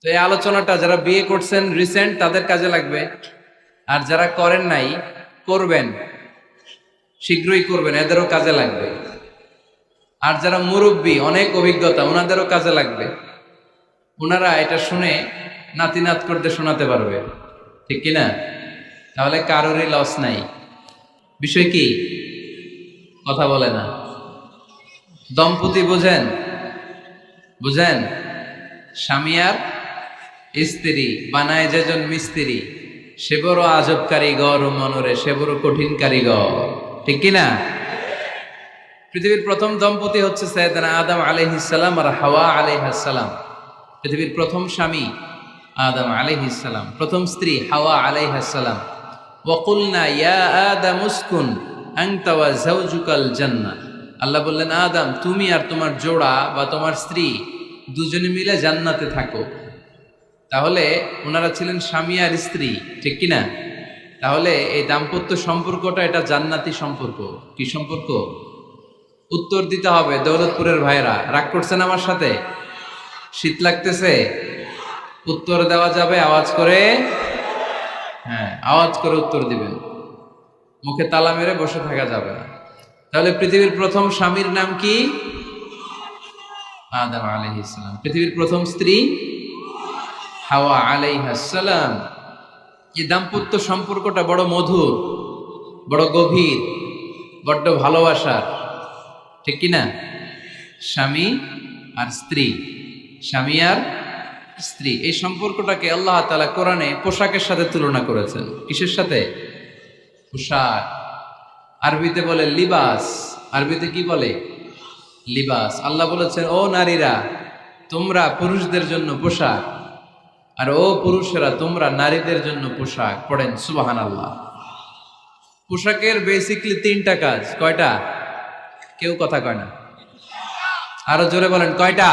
তো এই আলোচনাটা যারা বিয়ে করছেন রিসেন্ট তাদের কাজে লাগবে, আর যারা করেন নাই করবেন, শীঘ্রই করবেন, এদেরও কাজে লাগবে। আর যারা মুরব্বী অনেক অভিজ্ঞতা ওনাদেরও কাজে লাগবে, ওনারা এটা শুনে নাতি নাত করতে শোনাতে পারবে, ঠিক কিনা? তাহলে কারোরই লস নাই। বিষয় কি? কথা বলে না। দম্পতি বুঝেন? বুঝেন? স্বামী আর স্ত্রী বানায় যেজন মিস্ত্রি, সে বড় আজব কারিগর ও মনরে সে বড় কঠিন কারিগর, ঠিক কিনা? পৃথিবীর প্রথম দম্পতি হচ্ছে সাইয়েদনা আদম আলাইহিস সালাম আর হাওয়া আলাইহাস সালাম। পৃথিবীর প্রথম স্বামী আদম আলাইহিস সালাম, প্রথম স্ত্রী হাওয়া আলাইহাস সালাম। ওয়া কুলনা ইয়া আদম উসকুন আনতা ওয়া যাওজুকাল জান্নাহ। আল্লাহ বললেন, আদম তুমি আর তোমার জোড়া বা তোমার স্ত্রী দুজনে মিলে জান্নাতে থাকো। তাহলে ওনারা ছিলেন স্বামী আর স্ত্রী, ঠিক কিনা? তাহলে এই দাম্পত্য সম্পর্কটা এটা জান্নাতি সম্পর্ক। কি সম্পর্ক? উত্তর দিতে হবে। দৌলতপুরের ভাইরা রাগ করছেন আমার সাথে? শীত লাগতেছে? উত্তর দেওয়া যাবে আওয়াজ করে? হ্যাঁ, আওয়াজ করে উত্তর দিবেন, মুখে তালা মেরে বসে থাকা যাবে না। তাহলে পৃথিবীর প্রথম স্বামীর নাম কি? আদম আলাইহিস সালাম। পৃথিবীর প্রথম স্ত্রী হাওয়া আলাইহাস সালাম। এই দাম্পত্য সম্পর্কটা বড় মধুর, বড় গভীর, বড্ড ভালোবাসার, ঠিক কিনা? স্বামী আর স্ত্রী, স্বামী আর স্ত্রী, এই সম্পর্কটাকে আল্লাহ তাআলা কোরআনে পোশাকের সাথে তুলনা করেছেন। কিসের সাথে? পোশাক। আরবিতে বলে লিবাস। আরবিতে কি বলে? লিবাস। আল্লাহ বলেছেন, ও নারীরা তোমরা পুরুষদের জন্য পোশাক, আর ও পুরুষেরা তোমরা নারীদের জন্য পোশাক। পড়েন সুবহানাল্লাহ। পোশাকের বেসিকলি তিনটা কাজ। কয়টা? কেউ কথা কয় না, আরো জোরে বলেন কয়টা?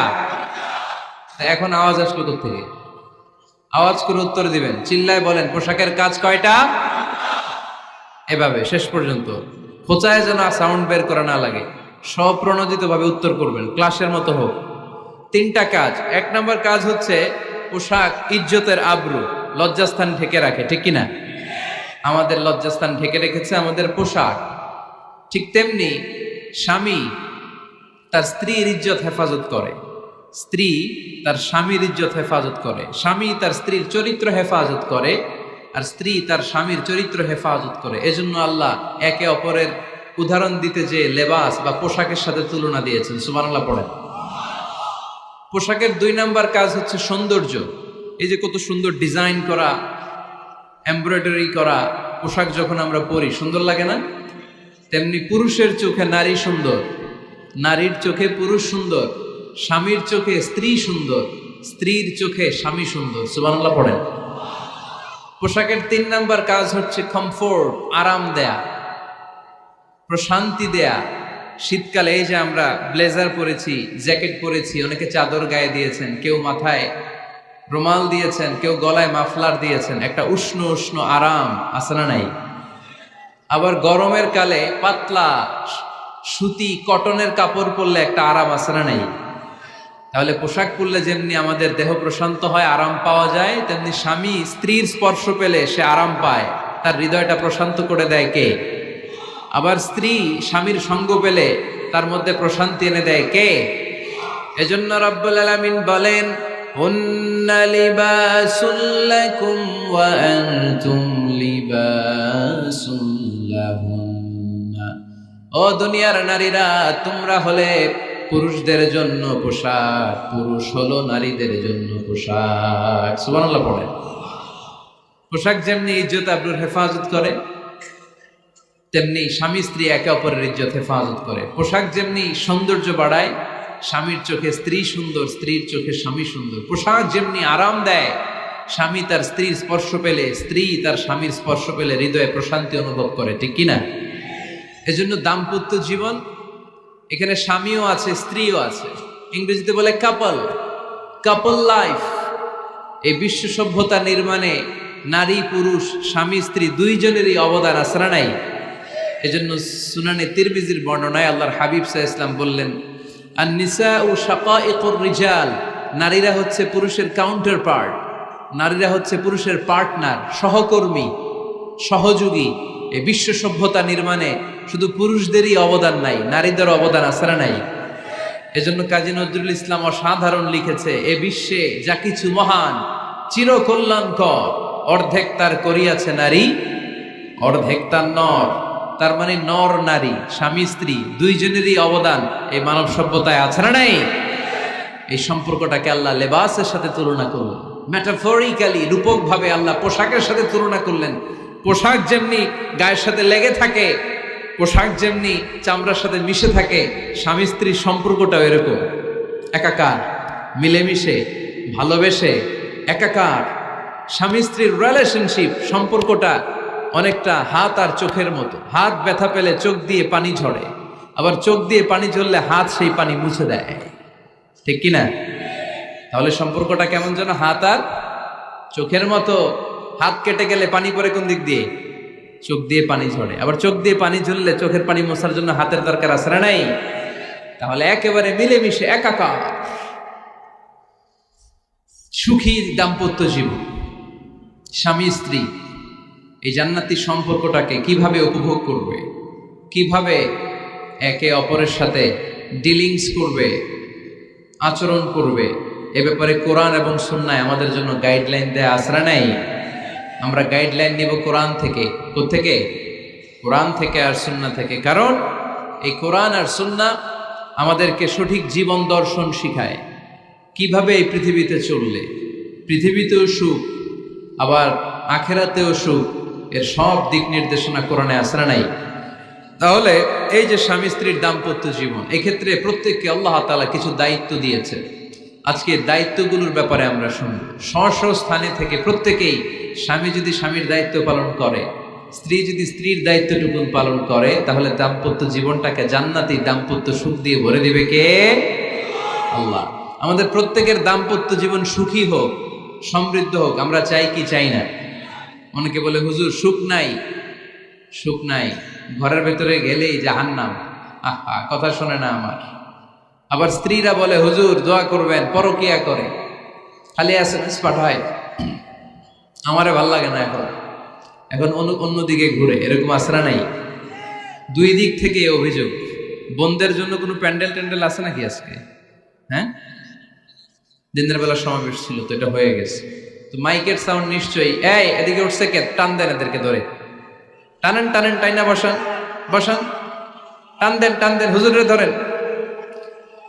এখন আওয়াজ আসলো কোত্থেকে? আওয়াজ করে উত্তর দিবেন, চিল্লায় বলেন পোশাকের কাজ কয়টা? এভাবে শেষ পর্যন্ত খোঁচায় যেন সাউন্ড বের করা না লাগে, স্বপ্রণোদিত ভাবে উত্তর করবেন, ক্লাসের মতো হোক। তিনটা কাজ। এক নম্বর কাজ হচ্ছে পোশাক ইজ্জতের আবরু, লজ্জাস্থান ঢেকে রাখে, ঠিক কিনা? আমাদের লজ্জাস্থান ঢেকে রেখেছে আমাদের পোশাক। ঠিক তেমনি স্বামী তার স্ত্রীর ইজ্জত হেফাজত করে, স্ত্রী তার স্বামীর ইজ্জত হেফাজত করে, স্বামী তার স্ত্রীর চরিত্র হেফাজত করে, আর স্ত্রী তার স্বামীর চরিত্র হেফাজত করে। এজন্য আল্লাহ একে অপরের উদাহরণ দিতে যে লেবাস বা পোশাকের সাথে তুলনা দিয়েছেন। সুবহানাল্লাহ পড়েন। পোশাকের দুই নাম্বার কাজ হচ্ছে সৌন্দর্য। এই যে কত সুন্দর ডিজাইন করা, এমব্রয়ডারি করা পোশাক যখন আমরা পরি সুন্দর লাগে না? তেমনি পুরুষের চোখে নারী সুন্দর, নারীর চোখে পুরুষ সুন্দর, স্বামীর চোখে স্ত্রী সুন্দর, স্ত্রীর চোখে স্বামী সুন্দর। সুবহানাল্লাহ পড়েন। পোশাকের তিন নাম্বার কাজ হচ্ছে কমফোর্ট, আরাম দেয়া, প্রশান্তি দেয়া। শীতকালে এই যে আমরা ব্লেজার পরেছি, জ্যাকেট পরেছি, অনেকে চাদর গায়ে দিয়েছেন, কেউ মাথায় রুমাল দিয়েছেন, কেউ গলায় মাফলার দিয়েছেন, একটা উষ্ণ উষ্ণ আরাম আছে না নাই? আবার গরমের কালে পাতলা সুতি কটনের কাপড় পরলে একটা আরাম আছে না নাই? তাহলে পোশাক পরলে যেমনি আমাদের দেহ প্রশান্ত হয়, আরাম পাওয়া যায়, তেমনি স্বামী স্ত্রীর স্পর্শ পেলে সে আরাম পায়, তার হৃদয়টা প্রশান্ত করে দেয় কে? আবার স্ত্রী স্বামীর সঙ্গ পেলে তার মধ্যে প্রশান্তি এনে দেয় কে? এজন্য রাব্বুল আলামিন বলেন, হুন্না লিবাসুল লাকুম ওয়া আনতুম লিবাসুল লাহুন্না। ও দুনিয়ার নারীরা, তোমরা হলে পুরুষদের জন্য পোশাক, পুরুষ হলো নারীদের জন্য পোশাক। সুবহানাল্লাহ পড়েন। পোশাক যেমনি ইজ্জত আবরুর হেফাজত করে, তেমনি স্বামী স্ত্রী একে অপরের ইজ্জত হেফাজত করে। পোশাক যেমনি সৌন্দর্য বাড়ায়, স্বামীর চোখে স্ত্রী সুন্দর, স্ত্রীর চোখে স্বামী সুন্দর। পোশাক যেমনি আরাম দেয়, স্বামী তার স্ত্রীর স্পর্শ পেলে, স্ত্রী তার স্বামীর স্পর্শ পেলে হৃদয়ে প্রশান্তি অনুভব করে, ঠিক কিনা? এজন্য দাম্পত্য জীবন, এখানে স্বামীও আছে স্ত্রীও আছে, ইংরেজিতে বলে কাপল, কাপল লাইফ। এই বিশ্ব সভ্যতা নির্মাণে নারী পুরুষ, স্বামী স্ত্রী দুইজনেরই অবদান আছে না নাই? এজন্য সুনানে তিরমিজির বর্ণনায় আল্লাহর হাবিব সাল্লাল্লাহু আলাইহি ওয়াসাল্লাম বললেন, আন-নিসাউ শাকাইকুর রিজাল নারীরা হচ্ছে পুরুষের কাউন্টার পার্ট, নারীরা হচ্ছে পুরুষের পার্টনার, সহকর্মী, সহযোগী। এই বিশ্ব সভ্যতা নির্মাণে শুধু পুরুষদেরই অবদান নাই, নারীদের অবদান আছে না নাই? এজন্য কাজী নজরুল ইসলাম অসাধারণ লিখেছে, এ বিশ্বে যা কিছু মহান চিরকল্যাণকর, অর্ধেক তার করিয়াছে নারী, অর্ধেক তার নর। তার মানে নর নারী, স্বামী স্ত্রী দুইজনেরই অবদান এই মানব সভ্যতায় আছে না নাই? এই সম্পর্কটাকে আল্লাহ লেবাসের সাথে তুলনা করলেন, মেটাফরিক্যালি, রূপক ভাবে আল্লাহ পোশাকের সাথে তুলনা করলেন। পোশাক যেমনি গায়ের সাথে লেগে থাকে, পোশাক যেমনি চামড়ার সাথে মিশে থাকে, স্বামী স্ত্রীর সম্পর্কটাও এরকম একাকার, মিলেমিশে, ভালোবেসে একাকার। স্বামী স্ত্রীর রিলেশনশিপ সম্পর্কটা অনেকটা হাত আর চোখের মতো। হাত ব্যথা পেলে চোখ দিয়ে পানি ঝরে, আবার চোখ দিয়ে পানি ঝরলে হাত সেই পানি মুছে দেয়, ঠিক কিনা? তাহলে সম্পর্কটা কেমন যেন হাত আর চোখের মতো। হাত কেটে গেলে পানি পড়ে কোন দিক দিয়ে? চোখ দিয়ে পানি ঝরে, আবার চোখ দিয়ে পানি ঝরলে চোখের পানি মোছার জন্য হাতের দরকার আছে না নাই? তাহলে একেবারে মিলেমিশে একাকার সুখী দাম্পত্য জীবন, স্বামী স্ত্রী এই জান্নাতি সম্পর্কটাকে কিভাবে উপভোগ করবে, কিভাবে একে অপরের সাথে ডিলিংস করবে, আচরণ করবে, এ ব্যাপারে কোরআন এবং সুন্নায় আমাদের জন্য গাইডলাইন দেয়া আছে না নাই? আমরা গাইডলাইন নিব কোরআন থেকে। কোত্থেকে? কোরআন থেকে আর সুন্নাহ থেকে। কারণ এই কোরআন আর সুন্নাহ আমাদেরকে সঠিক জীবন দর্শন শিখায়, কিভাবে এই পৃথিবীতে চললে পৃথিবীতেও সুখ, আবার আখেরাতেও সুখ, এর সব দিক নির্দেশনা কোরআনে আছে না নাই? তাহলে এই যে স্বামী স্ত্রীর দাম্পত্য জীবন, এক্ষেত্রে প্রত্যেককে আল্লাহ তাআলা কিছু দায়িত্ব দিয়েছে। আজকে দায়িত্বগুলোর ব্যাপারে আমরা শুনব। স্ব স্থানে থেকে প্রত্যেকেই, স্বামী যদি স্বামীর দায়িত্ব পালন করে, স্ত্রী যদি স্ত্রীর দায়িত্বটুকু পালন করে, তাহলে দাম্পত্য জীবনটাকে জান্নাতি দাম্পত্য সুখ দিয়ে ভরে দিবে কে? আল্লাহ। আমাদের প্রত্যেকের দাম্পত্য জীবন সুখী হোক, সমৃদ্ধ হোক, আমরা চাই কি চাই না? অনেকে বলে হুজুর সুখ নাই, সুখ নাই, ঘরের ভেতরে গেলেই জাহান্নাম। আহা, কথা শোনে না আমার। আবার স্ত্রীরা বলে হুজুর দোয়া করবেন, পরকিয়া করে, খালি এসএমএস পাঠায়, আমারে ভাল লাগে না, এখন এখন অন্যদিকে ঘুরে, এরকম আসরা নাই? দুই দিক থেকে অভিযোগ। বোনদের জন্য কোনো প্যান্ডেল ট্যান্ডেল আছে নাকি আজকে? হ্যাঁ, দিনের বেলা সমাবেশ ছিল তো, এটা হয়ে গেছে তো মাইকের সাউন্ড নিশ্চয়ই। এই এদিকে উঠছে কে? টান দেন এদেরকে ধরে, টানেন টানেন, টাইনা বসান বসান, টান দেন টান দেন, হুজুরে ধরেন,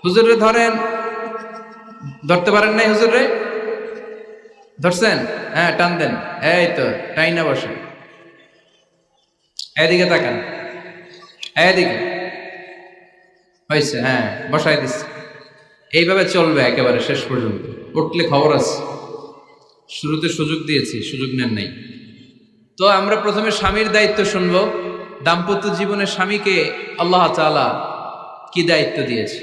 হুজুরে ধরেন। ধরতে পারেন নাই হুজুরে? ধরছেন? হ্যাঁ, টান দেন, এই তো টাইনা বসেন। এদিকে তাকান, এদিকে হয়েছে, হ্যাঁ বসাই দিচ্ছে। এইভাবে চলবে একেবারে শেষ পর্যন্ত। উঠলে খবর আছে, শুরুতে সুযোগ দিয়েছি, সুযোগ নেন নাই। তো আমরা প্রথমে স্বামীর দায়িত্ব শুনবো। দাম্পত্য জীবনে স্বামীকে আল্লাহ তাআলা কি দায়িত্ব দিয়েছে,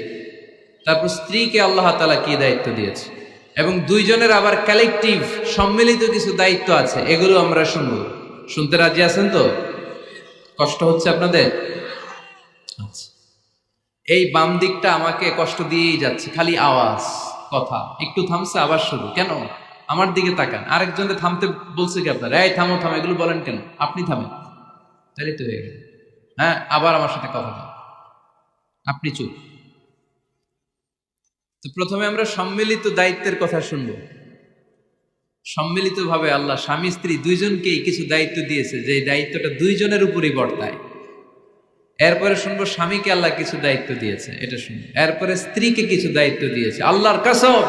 তারপর স্ত্রীকে আল্লাহ তাআলা কি দায়িত্ব দিয়েছে, এবং দুইজনের আবার কালেকটিভ সম্মিলিত কিছু দায়িত্ব আছে, এগুলো আমরা শুনবো। শুনতে রাজি আছেন তো? কষ্ট হচ্ছে আপনাদের? আচ্ছা, এই বাম দিকটা আমাকে কষ্ট দিয়েই যাচ্ছে, খালি আওয়াজ, কথা। একটু থামছে আবার শুরু, কেন? আমার দিকে তাকান। আরেকজনকে থামতে বলছে কি আপনার? এই থামো থামো, এগুলো বলেন কেন? আপনি থামেন, তাহলে তো হয়ে গেল। হ্যাঁ, আবার আমার সাথে কথা বলেন, আপনি চুপ। তো প্রথমে আমরা সম্মিলিত দায়িত্বের কথা শুনবো। সম্মিলিতভাবে আল্লাহ স্বামী স্ত্রী দুইজনকেই কিছু দায়িত্ব দিয়েছে, যে দায়িত্বটা দুইজনের উপরই বর্তায়। এরপরে শুনবো স্বামীকে আল্লাহ কিছু দায়িত্ব দিয়েছে, এটা শুনবো। এরপরে স্ত্রীকে কিছু দায়িত্ব দিয়েছে। আল্লাহর কসম,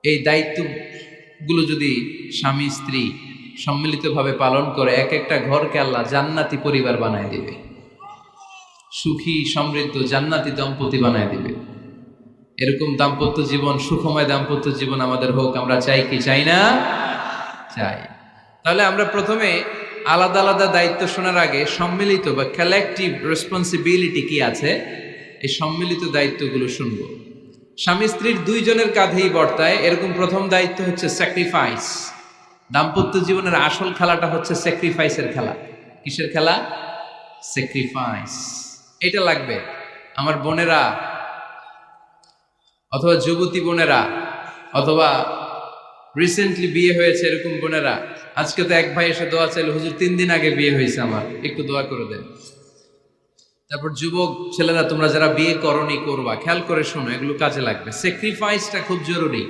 এই দায়িত্বগুলো যদি স্বামী স্ত্রী সম্মিলিতভাবে পালন করে, এক একটা ঘরকে আল্লাহ জান্নাতি পরিবার বানায় দিবে, সুখী সমৃদ্ধ জান্নাতি দম্পতি বানায় দিবে। এরকম দাম্পত্য জীবন, সুখময় দাম্পত্য জীবন আমাদের হোক। আমরা চাই কি চাই না? চাই। তাহলে আমরা প্রথমে আলাদা আলাদা দায়িত্ব শোনার আগে সম্মিলিত বা কালেকটিভ রেসপন্সিবিলিটি কি আছে, এই সম্মিলিত দায়িত্বগুলো শুনবো। স্বামী স্ত্রীর দুইজনের কাঁধেই বর্তায় এরকম প্রথম দায়িত্ব হচ্ছে স্যাক্রিফাইস। দাম্পত্য জীবনের আসল খেলাটা হচ্ছে স্যাক্রিফাইসের খেলা। কিসের খেলা? স্যাক্রিফাইস। এটা লাগবে। আমার বোনেরা, অথবা যুবতী বোনেরা, অথবা রিসেন্টলি বিয়ে হয়েছে এরকম বোনেরা, আজকে তো এক ভাই এসে দোয়া চাইলো, হুজুর 3 দিন আগে বিয়ে হয়েছে আমার, একটু দোয়া করে দেন। তারপর যুবক ছেলেরা, তোমরা যারা বিয়ে করনি করবা, খেয়াল করে শোনো, এগুলো কাজে লাগবে। স্যাক্রিফাইসটা খুব জরুরি।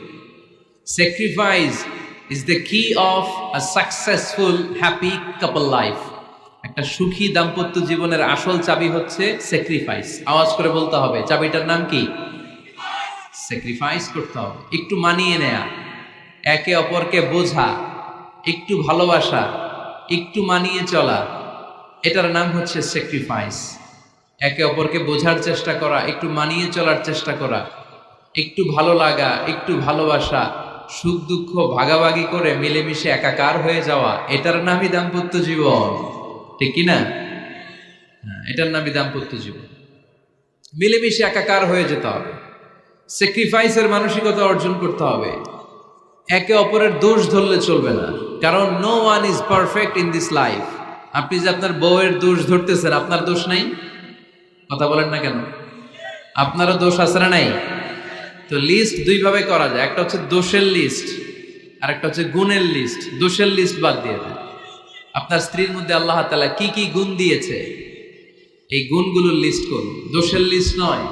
স্যাক্রিফাইস ইজ দ্য কি of a successful happy couple life. একটা সুখী দাম্পত্য জীবনের আসল চাবি হচ্ছে স্যাক্রিফাইস। আওয়াজ করে বলতে হবে, চাবিটার নাম কি? স্যাক্রিফাইস করতে হবে, একটু মানিয়ে নেয়া, একে অপরকে বোঝা, একটু ভালোবাসা, একটু মানিয়ে চলা, এটার নাম হচ্ছে স্যাক্রিফাইস। একে অপরকে বোঝার চেষ্টা করা, একটু মানিয়ে চলার চেষ্টা করা, একটু ভালো লাগা, একটু ভালোবাসা, সুখ দুঃখ ভাগাভাগি করে মিলেমিশে একাকার হয়ে যাওয়া, এটার নামই দাম্পত্য জীবন, ঠিক কিনা? এটার নামই দাম্পত্য জীবন। মিলেমিশে একাকার হয়ে যেতে হবে, স্যাক্রিফাইসের মানসিকতা অর্জন করতে হবে। একে অপরের দোষ ধরলে চলবে না, কারণ no one is perfect in this life. আপনি যে আপনার বউয়ের দোষ ধরতেছেন, আপনার দোষ নাই? কথা বলেন না কেন? আপনারও দোষ আছে না নাই? তো লিস্ট 2 ভাবে করা যায়, একটা হচ্ছে দোষের লিস্ট, আর একটা হচ্ছে গুণের লিস্ট। দোষের লিস্ট বাদ দিয়ে দেন। আপনার স্ত্রীর মধ্যে আল্লাহ তাআলা কি কি গুণ দিয়েছে, এই গুণগুলোর লিস্ট করুন, দোষের লিস্ট নয়।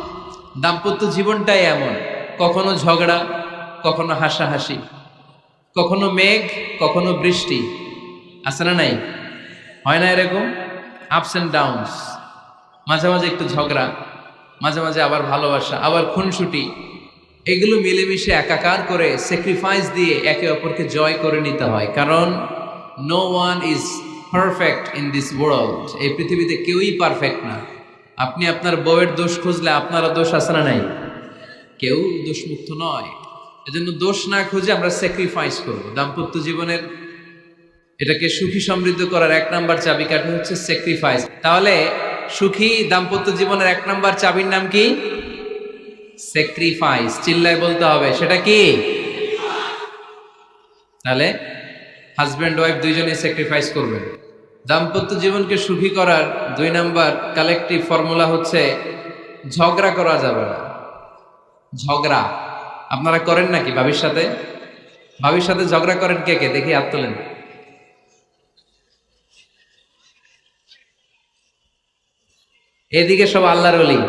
দাম্পত্য জীবনটাই এমন, কখনো ঝগড়া, কখনো হাসাহাসি, কখনো মেঘ, কখনো বৃষ্টি, আছে না নাই? হয় না এরকম? আপস এন্ড ডাউনস, মাঝে মাঝে একটু ঝগড়া, মাঝে মাঝে আবার ভালোবাসা, আবার খুনসুটি, এগুলো মিলেমিশে একাকার করে স্যাক্রিফাইস দিয়ে একে অপরকে জয় করে নিতে হয়। কারণ no one is perfect in this world. এই পৃথিবীতে কেউই পারফেক্ট না। আপনি আপনার বউয়ের দোষ খুঁজলে আপনারও দোষ আছে না নাই? কেউ দোষমুক্ত নয়। এজন্য দোষ না খুঁজে আমরা স্যাক্রিফাইস করব। দাম্পত্য জীবনের এটাকে সুখী সমৃদ্ধ করার 1 নাম্বার চাবিকাঠি হচ্ছে স্যাক্রিফাইস। তাহলে সুখী দাম্পত্য জীবনের 1 নাম্বার চাবির নাম কি? স্যাক্রিফাইস। চিল্লায় বলতে হবে, সেটা কি? তাহলে হাজব্যান্ড ওয়াইফ দুইজনেই স্যাক্রিফাইস করবেন। দাম্পত্য জীবনকে সুখী করার 2 নাম্বার কালেকটিভ ফর্মুলা হচ্ছে ঝগড়া করা যাবে না। ঝগড়া আপনারা করেন নাকি ভাবির সাথে? ভাবির সাথে ঝগড়া করেন কে কে? দেখি হাত তোলেন। এদিকে সব আল্লাহর ওলি,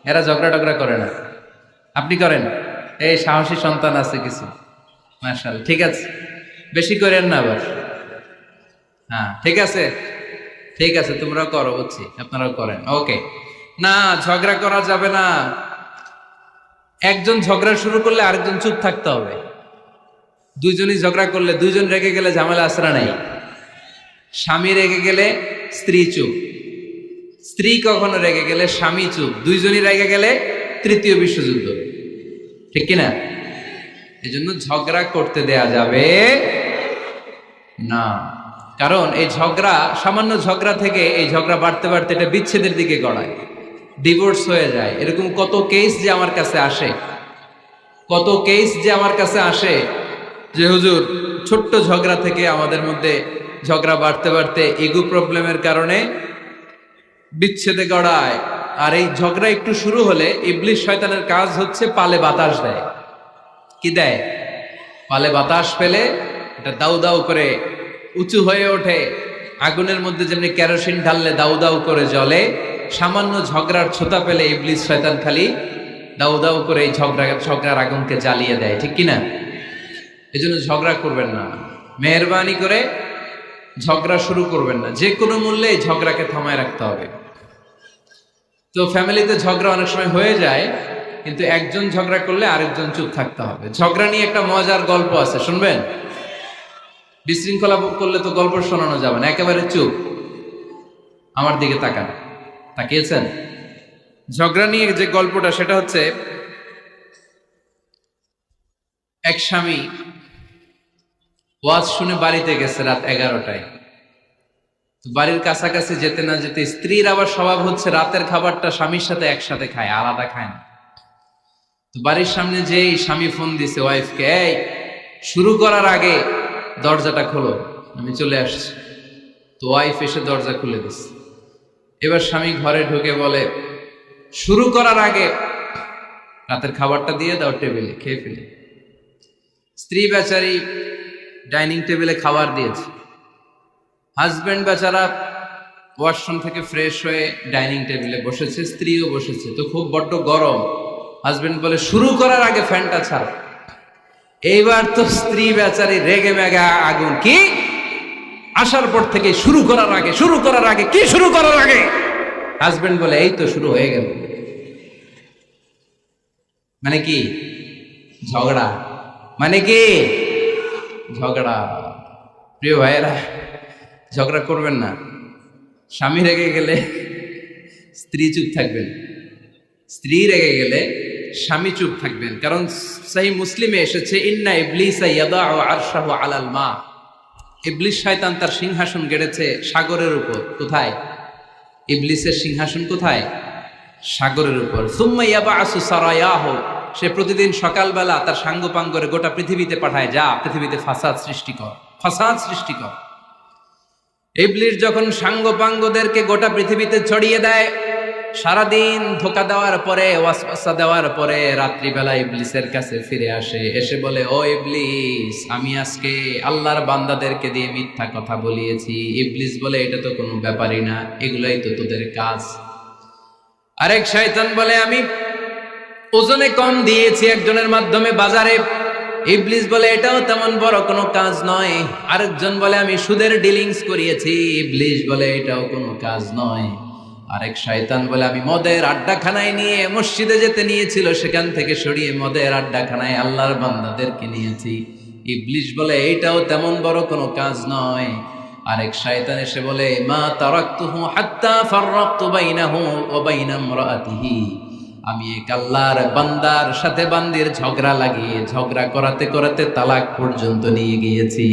এরা ঝগড়া টগড়া করে না। আপনি করেন? এই সাহসী সন্তান আছে কিছু, মাশাআল্লাহ। ঠিক আছে, বেশি করেন না আবার। হ্যাঁ ঠিক আছে, ঠিক আছে, তোমরাও করো, বুঝছি, আপনারাও করেন। ওকে, না ঝগড়া করা যাবে না। একজন ঝগড়া শুরু করলে আরেকজন চুপ থাকতে হবে। দুইজনই ঝগড়া করলে, দুইজন রেগে গেলে ঝামেলা আসরা নাই। স্বামী রেগে গেলে স্ত্রী চুপ, স্ত্রী কখনো রেগে গেলে স্বামী চুপ, দুইজনই রেগে গেলে তৃতীয় বিশ্বযুদ্ধ, ঠিক কিনা? এই জন্য ঝগড়া করতে দেয়া যাবে না। কারণ এই ঝগড়া, সামান্য ঝগড়া থেকে এই ঝগড়া বাড়তে বাড়তে এটা বিচ্ছেদের দিকে গড়ায়, ডিভোর্স হয়ে যায়। এরকম কত কেস যে আমার কাছে আসে, কত কেস যে আমার কাছে আসে যে হুজুর ছোট্ট ঝগড়া থেকে আমাদের মধ্যে ঝগড়া বাড়তে বাড়তে ইগো প্রবলেমের কারণে বিচ্ছেদে গড়ায়। আর এই ঝগড়া একটু শুরু হলে ইবলিস শয়তানের কাজ হচ্ছে পালে বাতাস দেয়। কি দেয়? পালে বাতাস পেলে এটা দাউ দাউ করে উঁচু হয়ে ওঠে। আগুনের মধ্যে যেমনি কেরোসিন ঢাললে দাউ দাউ করে জ্বলে, সামান্য ঝগড়ার ছোতা পেলে ইবলিস শয়তান খালি দাউ দাউ করে এই ঝগড়ার আগুনকে জ্বালিয়ে দেয়, ঠিক কিনা? এই জন্য ঝগড়া করবেন না, মেহরবানি করে ঝগড়া শুরু করবেন না। যে কোনো মূল্যে এই ঝগড়াকে থামায় রাখতে হবে। তো ফ্যামিলিতে ঝগড়া অনেক সময় হয়ে যায়, কিন্তু একজন ঝগড়া করলে আরেকজন চুপ থাকতে হবে। ঝগড়া নিয়ে একটা মজার গল্প আছে, শুনবেন? বিশৃঙ্খলা করলে তো গল্প শোনানো যাবে না, একেবারে চুপ। আমার দিকে তাকান, তাকিয়েছেন? ঝগড়া নিয়ে যে গল্পটা, সেটা হচ্ছে এক স্বামী ওয়াজ শুনে বাড়িতে গেছে রাত 11টায়। বাড়ির কাছাকাছি যেতে না যেতে স্ত্রীর আবার স্বভাব হচ্ছে রাতের খাবারটা স্বামীর সাথে একসাথে খায়, আলাদা খায় না। তো বাড়ির সামনে যেই স্বামী ফোন দিছে ওয়াইফকে, এই শুরু করার আগে দরজাটা খোলো, আমি চলে আসছি। তো ওয়াইফ এসে দরজা খুলে দিছে। এবার স্বামী ঘরে ঢুকে বলে, শুরু করার আগে রাতের খাবারটা দিয়ে দাও টেবিলে, খেয়ে ফেলি। স্ত্রী বেচারি ডাইনিং টেবিলে খাবার দিয়েছে, হাজবেন্ড বেচারা ওয়াশরুম থেকে ফ্রেশ হয়ে ডাইনিং টেবিলে বসেছে, স্ত্রীও বসেছে। তো খুব বড্ড গরম। হাজবেন্ড বলে শুরু করার আগে ফ্যানটা ছাড়ো। এইবার তো স্ত্রী বেচারি রেগে মেগে আগুন, কি আসার পর থেকে শুরু করার আগে কি শুরু করার আগে? হাজবেন্ড বলে এই তো শুরু হয়ে গেল। মানে কি? ঝগড়া। মানে কি? ঝগড়া। প্রিয় ভাইয়েরা, ঝগড়া করবেন না। স্বামী রেগে গেলে স্ত্রী চুপ থাকবেন, স্ত্রী রেগে গেলে স্বামী চুপ থাকবেন। কারণ সহিহ মুসলিমে এসেছে, ইন্না ইবলিসা ইয়াদাউ আরশাহু আলাল মা। ইবলিস শয়তান তার সিংহাসন গেড়েছে সাগরের উপর। কোথায়? ইবলিসের সিংহাসন কোথায়? সাগরের উপর। সুম্মা ইয়াবআসু সারায়াহু, সে প্রতিদিন সকালবেলা তার সাঙ্গপাঙ্গরে গোটা পৃথিবীতে পাঠায়, যা পৃথিবীতে ফাসাদ সৃষ্টি কর। ইবলিস যখন সাঙ্গপাঙ্গদেরকে গোটা পৃথিবীতে ছড়িয়ে দেয়, সারাদিন ধোকা দেওয়ার পরে, ওয়াসওয়াসা দেওয়ার পরে, রাত্রিবেলা ইবলিসের কাছে ফিরে আসে, এসে বলে, ও ইবলিস, আমি আজকে আল্লাহর বান্দাদেরকে দিয়ে মিথ্যা কথা বলিয়েছি। ইবলিস বলে, এটা তো কোনো ব্যাপারই না, এগুলাই তো তোদের কাজ। আরেক শয়তান বলে, আমি ওজনে কম দিয়েছি একজনের মাধ্যমে বাজারে। ইবলিস বলে, এটাও তেমন বড় কোনো কাজ নয়। আরেকজন বলে, আমি সুদের ডিলিংস করিয়েছি। ইবলিস বলে, এটাও কোনো কাজ নয়। আরেক শয়তান বলে, আমি মদের আড্ডাখানায় নিয়ে মসজিদে যেতে নিয়েছিল, সেখান থেকে সরিয়ে মদের আড্ডাখানায় আল্লাহর বান্দাদেরকে নিয়েছি। ইবলিস বলে, এইটাও তেমন বড় কোনো কাজ নয়। আরেক শয়তান এসে বলে, মা তারাকতুহু হাত্তা ফাররাকতু বাইনাহু ওয়া বাইনা ইমরাআতিহি, আমি এক আল্লাহর বান্দার সাথে বান্দির ঝগড়া লাগিয়ে ঝগড়া করাতে করাতে তালাক পর্যন্ত নিয়ে গিয়েছি।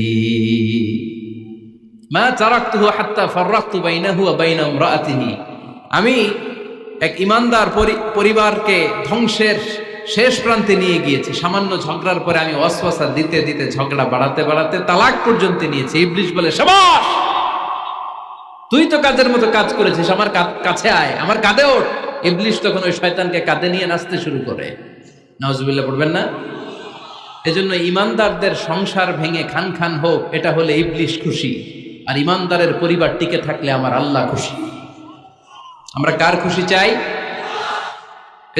মা তারাকতুহু হাত্তা ফাররাকতু বাইনাহু ওয়া বাইনা ইমরাআতিহি, আমি এক ইমানদার পরিবারকে ধ্বংসের শেষ প্রান্তে নিয়ে গিয়েছি। সামান্য ঝগড়ার পরে আমি ওয়াসওয়াসা দিতে দিতে ঝগড়া বাড়াতে বাড়াতে তালাক পর্যন্ত নিয়েছি। ইবলিস বলে, শাবাশ, তুই তো কাজের মতো কাজ করেছিস, আমার কাছে আয়, আমার কাঁধে ওঠ। ইবলিস তখন ওই শয়তানকে কাঁধে নিয়ে নাচতে শুরু করে। নাউজুবিল্লাহ পড়বেন না? এজন্য ইমানদারদের সংসার ভেঙে খান খান হোক, এটা হলে ইবলিস খুশি, আর ইমানদারের পরিবার টিকে থাকলে আমার আল্লাহ খুশি। আমরা কার খুশি চাই?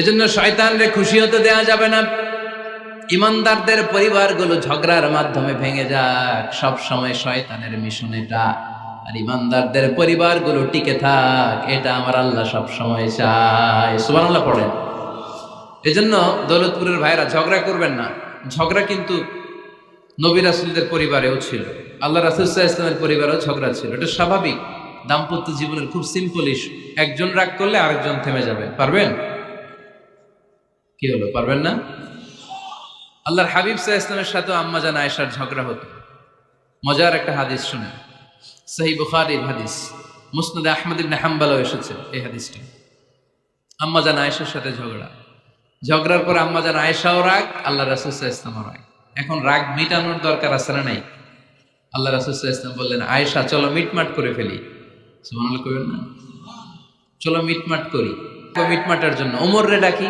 এজন্য শয়তানরে খুশি হতে দেয়া যাবে না। ইমানদারদের পরিবারগুলো ঝগড়ার মাধ্যমে ভেঙে যাক, সব সময় শয়তানের মিশন এটা। আর ইমানদারদের পরিবারগুলো টিকে থাক, এটা আমার আল্লাহ সব সময় চায়। সুবহানাল্লাহ পড়েন। এজন্য দৌলতপুরের ভাইরা, ঝগড়া করবেন না। ঝগড়া কিন্তু নবী রাসূলদের পরিবারেও ছিল, আল্লাহ রাসূল সাল্লাল্লাহু আলাইহি ওয়াসাল্লামের পরিবারেও ঝগড়া ছিল। এটা স্বাভাবিক, দাম্পত্য জীবনের খুব সিম্পল ইস্যু। একজন রাগ করলে আরেকজন থেমে যাবে। পারবেন? কি হলো, পারবেন না? আল্লাহর হাবিব সাল্লাল্লাহু আলাইহি ওয়াসাল্লামের সাথে আম্মা জান আয়েশার ঝগড়া হতো। মজার একটা হাদিস শুনে, সহিহ বুখারীর হাদিস, মুসনাদে আহমদ ইবনে হাম্বলও এসেছে এই হাদিসটা। আম্মা জান আয়েশার সাথে ঝগড়ার পর আম্মা জান আয়েশাও রাগ, আল্লাহ রাসূল সাল্লাল্লাহু আলাইহি ওয়াসাল্লামও রাগ। এখন রাগ মিটানোর দরকার আছে না নাই? আল্লাহ রাসূল সাল্লাল্লাহু আলাইহি ওয়াসাল্লাম বললেন, আয়েশা চলো মিটমাট করে ফেলি। সুবহানাল্লাহ কইবেন না? চলো মিটমাট করি। মিটমাটের জন্য ওমর রে ডাকি।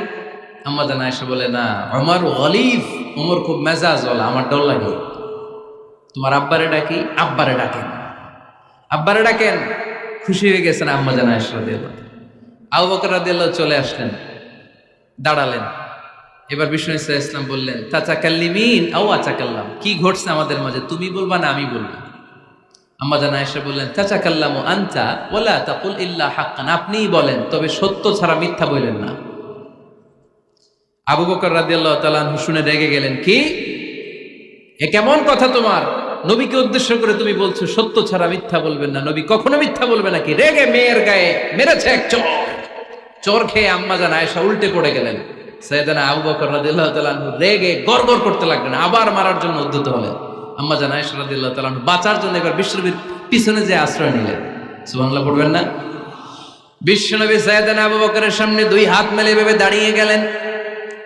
আম্মা জান আয়েশা বলে, না, ওমর গলিফ, ওমর খুব মেজাজওয়ালা, আমার ডর লাগে। তোমার আব্বারে ডাকি। আব্বারে ডাকেন। আব্বারে ডাকেন। খুশি হয়ে গেছেন আম্মা জান আয়েশা রাদিয়াল্লাহু। আবু বকর রাদিয়াল্লাহু চলে আসলেন, দাঁড়ালেন। এবার বিষ্ণু সাল্লাল্লাহু আলাইহি ওয়াসাল্লাম বললেন, তাতাকাল্লিমিন আও আতাকাল্লাম, কি ঘটছে আমাদের মাঝে, তুমি বলবা না আমি বলবো? আম্মা জান আয়েশা বললেন, তাতাকাল্লামু আনতা ওয়ালা তাকুল ইল্লা হাক্কান, আপনিই বলেন, তবে সত্য ছাড়া মিথ্যা বলেন না। আবু বকর রাদিয়াল্লাহু তাআলা আনহু শুনে রেগে গেলেন, কি এ কেমন কথা তোমার? নবীকে উদ্দেশ্য করে তুমি বলছো সত্য ছাড়া মিথ্যা বলবেন না, নবী কখনো মিথ্যা বলবে নাকি? রেগে মেয়ের গায়ে মেরেছে এক চোর খেয়ে আম্মা জান আয়েশা উল্টে পড়ে গেলেন। সাইয়েদনা আবু বকর রাদিয়াল্লাহু তাআলা আনহু রেগে গড়গড় করতে লাগলেন, আবার মারার জন্য উদ্যত হলেন। আম্মা জান আয়েশা রাদিয়াল্লাহু তাআলা আনহু বাঁচার জন্য এবার বিশ্বনবীর পিছনে যে আশ্রয় নিলেন। সুবহানাল্লাহ পড়বেন না? বিশ্বনবী সাইয়েদনা আবু বকরের সামনে দুই হাত মেলে ভেবে দাঁড়িয়ে গেলেন।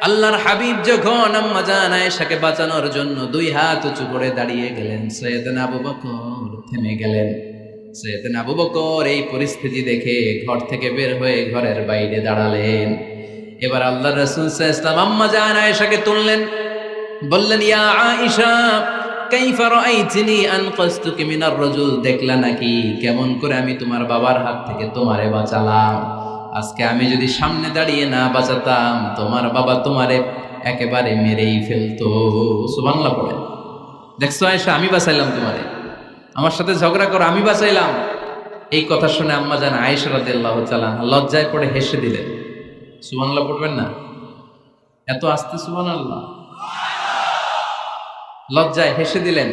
আল্লাহর হাবিব যখন আম্মা জান আয়েশাকে বাঁচানোর জন্য দুই হাত উঁচু করে দাঁড়িয়ে গেলেন, সাইয়েদনা আবু বকর থেমে গেলেন। সাইয়েদনা আবু বকর এই পরিস্থিতি দেখে ঘর থেকে বের হয়ে ঘরের বাইরে দাঁড়ালেন। এবার আল্লাহ রাসূল সাল্লাল্লাহু আলাইহি ওয়াসাল্লাম আম্মা জান আয়েশাকে তুললেন, বললেন ইয়া আয়েশা কাইফা রাআইতিনি আনকাসতুকি মিনার রাজুল, দেখলা নাকি কেমন করে আমি তোমার বাবার হাত থেকে তোমারে বাঁচালাম। আজকে আমি যদি সামনে দাঁড়িয়ে না বাঁচাতাম তোমার বাবা তোমারে একেবারে মেরেই ফেলতো। সুবহানাল্লাহ পড়ে। দেখছো আয়েশা, আমি বাঁচাইলাম তোমারে, আমার সাথে ঝগড়া করো আমি বাঁচাইলাম। এই কথা শুনে আম্মা জান আয়েশা রাদিয়াল্লাহু তাআলা লজ্জায় পড়ে হেসে দিলেন। সুবহানাল্লাহ পড়বেন না? এত আস্তে সুবহানাল্লাহ। লজ্জায় হেসে দিলেন।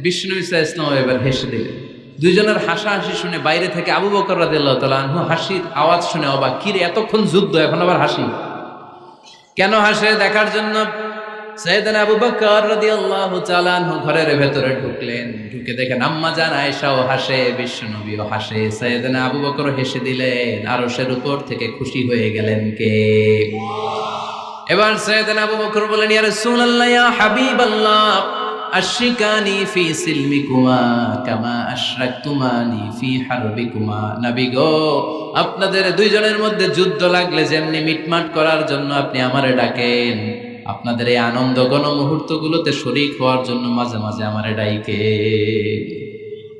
বিষ্ণু সাল্লাল্লাহু আলাইহি ওয়াসাল্লাম এবার হেসে দিলেন। দুইজনের হাসাহাসি শুনে বাইরে থেকে আবু বকর রাদিয়াল্লাহু তাআলা আনহু হাসির আওয়াজ শুনে অবাক, কি রে এতক্ষণ যুদ্ধ এখন আবার হাসি কেন? হাসে দেখার জন্য সাইয়েদনা আবু বকর রাদিয়াল্লাহু তাআলা আনহু ঘরের ভেতরে ঢুকলেন। ঢুকে দেখেন আম্মা জান আয়েশাও হাসে, বিশ্বনবীও হাসে, সাইয়েদনা আবু বকর হেসে দিলেন। আরশের উপর থেকে খুশি হয়ে গেলেন কে? এবার সাইয়েদনা আবু বকর বলেন, ইয়া রাসূলুল্লাহ ইয়া হাবিবাল্লাহ আশরিকানি ফি সিলমিকুমা কামা আশরাকতুমানি ফি হারবিকুমা। নবী গো, আপনাদের দুইজনের মধ্যে যুদ্ধ লাগলে যেমনি মিটমাট করার জন্য আপনি আমারে ডাকেন, আপনাদের এই আনন্দ ঘন মুহূর্তগুলোতে শরীক হওয়ার জন্য মাঝে মাঝে আমারে ডাইকে।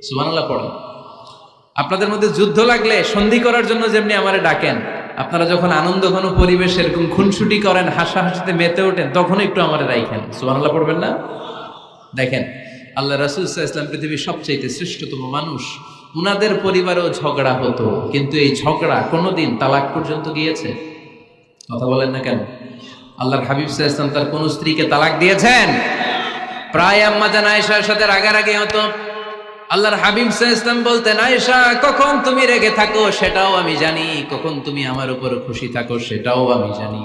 সুবহানাল্লাহ পড়ো। আপনাদের মধ্যে যুদ্ধ লাগলে সন্ধি করার জন্য যেমনি আমারে ডাকেন, আপনারা যখন আনন্দ ঘন পরিবেশ এরকম খুনসুটি করেন, হাসাহাসিতে মেতে ওঠেন, তখন একটু আমারে রাইখেন। সুবহানাল্লাহ পড়বেন না? দেখেন আল্লাহ রাসূল সাল্লাল্লাহু আলাইহি ওয়াসাল্লাম পৃথিবীর সবচেয়ে শ্রেষ্ঠতম মানুষ। উনাদের পরিবারেও ঝগড়া হতো, কিন্তু এই ঝগড়া কোনোদিন তালাক পর্যন্ত গিয়েছে? কথা বলেন না কেন? আল্লাহর হাবিব সাল্লাল্লাহু আলাইহি ওয়াসাল্লাম তার কোন স্ত্রীকে তালাক দিয়েছেন? প্রায় আম্মা জান আয়েশার সাথে রাগারাগি হতো। আল্লাহর হাবিব সাল্লাল্লাহু আলাইহি ওয়াসাল্লাম বলতেন, আয়েশা কখন তুমি রেগে থাকো সেটাও আমি জানি, কখন তুমি আমার উপর খুশি থাকো সেটাও আমি জানি।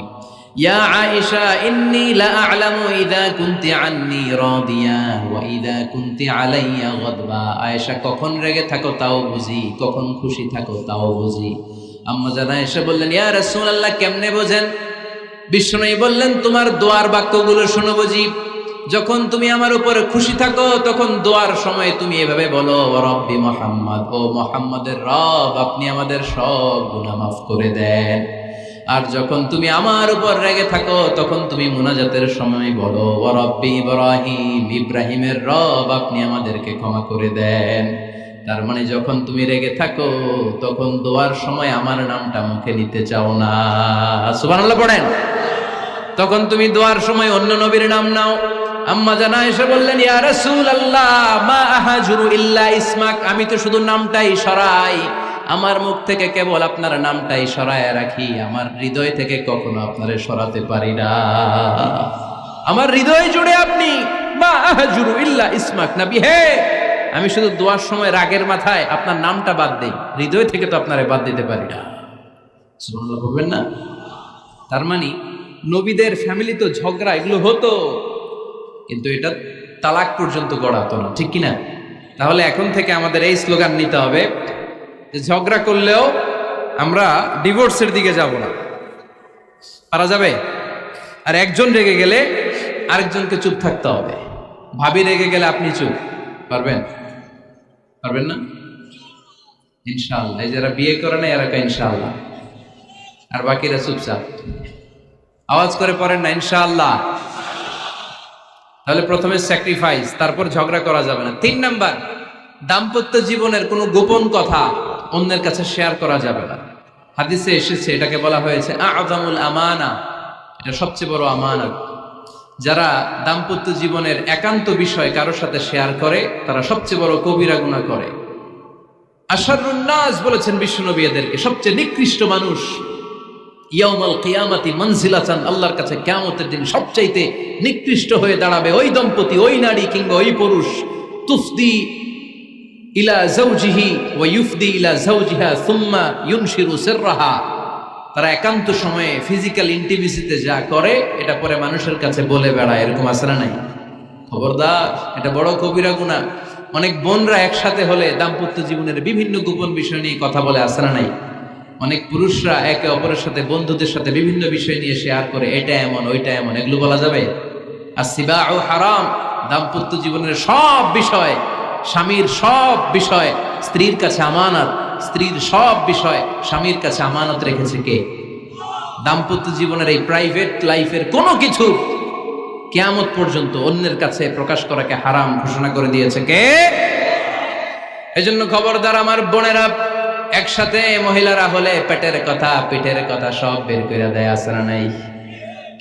ইয়া আয়েশা ইন্নী লা আ'লামু ইযা কুনতি আন্নী রাদিয়া ওয়া ইযা কুনতি আলাইয়া গাদবা। আয়েশা কখন রেগে থাকো তাও বুঝি, কখন খুশি থাকো তাও বুঝি। আম্মা জান আয়েশা বললেন, ইয়া রাসূলুল্লাহ কেমনে বোঝেন? বিষ্ণু বললেন, তোমার দোয়ার বাক্যগুলো শোনো বুঝি। যখন তুমি আমার উপরে খুশি থাকো তখন দোয়ার সময় তুমি এভাবে বলো, রব্বি মুহাম্মদ, ও মুহাম্মাদের রব আপনি আমাদের সব গুনাহ মাফ করে দেন। আর যখন তুমি আমার উপর রেগে থাকো তখন তুমি মুনাজাতের সময় বলো, রব্বি ইব্রাহিম, ইব্রাহিমের রব আপনি আমাদেরকে ক্ষমা করে দেন। তার মানে যখন তুমি রেগে থাকো তখন দোয়ার সময় আমার নামটা মুখে নিতে চাও না। সুবহানাল্লাহ পড়েন। তখন তুমি দোয়ার সময় অন্য নবীর নাম নাও। আম্মা জান আয়েশা বললেন, ইয়া রাসূলুল্লাহ মা আহাজুরু ইল্লা ইসমাক, আমি তো শুধু নামটাই সরাই, আমার মুখ থেকে কেবল আপনার নামটাই সরায় রাখি, আমার হৃদয় থেকে কখনো আপনারে সরাতে পারি না। আমার হৃদয় জুড়ে আপনি, মা আহাজুরু ইল্লা ইসমাক। নবী হে, আমি শুধু দোয়ার সময় রাগের মাথায় আপনার নামটা বাদ দেই, হৃদয় থেকে তো আপনারে বাদ দিতে পারি না। সুবহানাল্লাহ বলবেন না? তার মানে নবীদের ফ্যামিলি তো ঝগড়া এগুলো হতো, কিন্তু এটা তালাক পর্যন্ত গড়াতো না, ঠিক কিনা? তাহলে এখন থেকে আমাদের এই স্লোগান নিতে হবে যে ঝগড়া করলেও আমরা ডিভোর্সের দিকে যাব না। পারা যাবে? আর একজন রেগে গেলে আরেকজনকে চুপ থাকতে হবে। ভাবি রেগে গেলে আপনি চুপ, পারবেন? পারবেন না? ইনশাআল্লাহ। এই যারা বিয়ে করে না এরা ইনশাআল্লাহ, আর বাকিরা চুপচাপ। আওয়াজ করে পড়েন না ইনশাআল্লাহ। তাহলে প্রথমে স্যাক্রিফাইস, তারপর ঝগড়া করা যাবে না। 3 নাম্বার, দাম্পত্য জীবনের কোনো গোপন কথা অন্যের কাছে শেয়ার করা যাবে না। হাদিসে এসেছে, এটাকে বলা হয়েছে আ'যামুল আমানা, এটা সবচেয়ে বড় আমানত। যারা দাম্পত্য জীবনের একান্ত বিষয় কারোর সাথে শেয়ার করে তারা সবচেয়ে বড় কবিরা গুনাহ করে। আশারুন নাস বলেছেন বিশ্বনবী এদেরকে, সবচেয়ে নিকৃষ্ট মানুষ। ইয়াউমাল কিয়ামাতি মানজিলাতান, আল্লাহর কাছে কিয়ামতের দিন সবচাইতে নিকৃষ্ট হয়ে দাঁড়াবে ওই দম্পতি, ওই নারী কিংবা ওই পুরুষ। তুফদি ইলা যাওজিহি ওয়া ইউফদি ইলা যাওজিহা সুম্মা ইউনশিরু সিররাহা, তারা একান্ত সময়ে ফিজিক্যাল ইন্টিমেসিতে যা করে এটা পরে মানুষের কাছে বলে বেড়ায়। এরকম আছে না নাই? খবরদার, এটা বড় কবিরা গুনাহ। অনেক বোনরা একসাথে হলে দাম্পত্য জীবনের বিভিন্ন গোপন বিষয় নিয়ে কথা বলে, আছে না নাই? অনেক পুরুষরা একে অপরের সাথে, বন্ধুদের সাথে বিভিন্ন বিষয় নিয়ে শেয়ার করে, এটা এমন ওইটা এমন, এগুলো বলা যাবে? আসিবাউ হারাম। দাম্পত্য জীবনের সব বিষয়, স্বামীর সব বিষয় স্ত্রীর কাছে আমানত, স্ত্রীর সব বিষয় স্বামীর কাছে আমানত রেখেছে কে? দাম্পত্য জীবনের এই প্রাইভেট লাইফের কোনো কিছু কিয়ামত পর্যন্ত অন্যের কাছে প্রকাশ করাকে হারাম ঘোষণা করে দিয়েছে কে? এজন্য খবরদার আমার বোনেরা, একসাথে মহিলারা হলে পেটের কথা পিঠের কথা সব বের করে দেয়, আছে না নাই?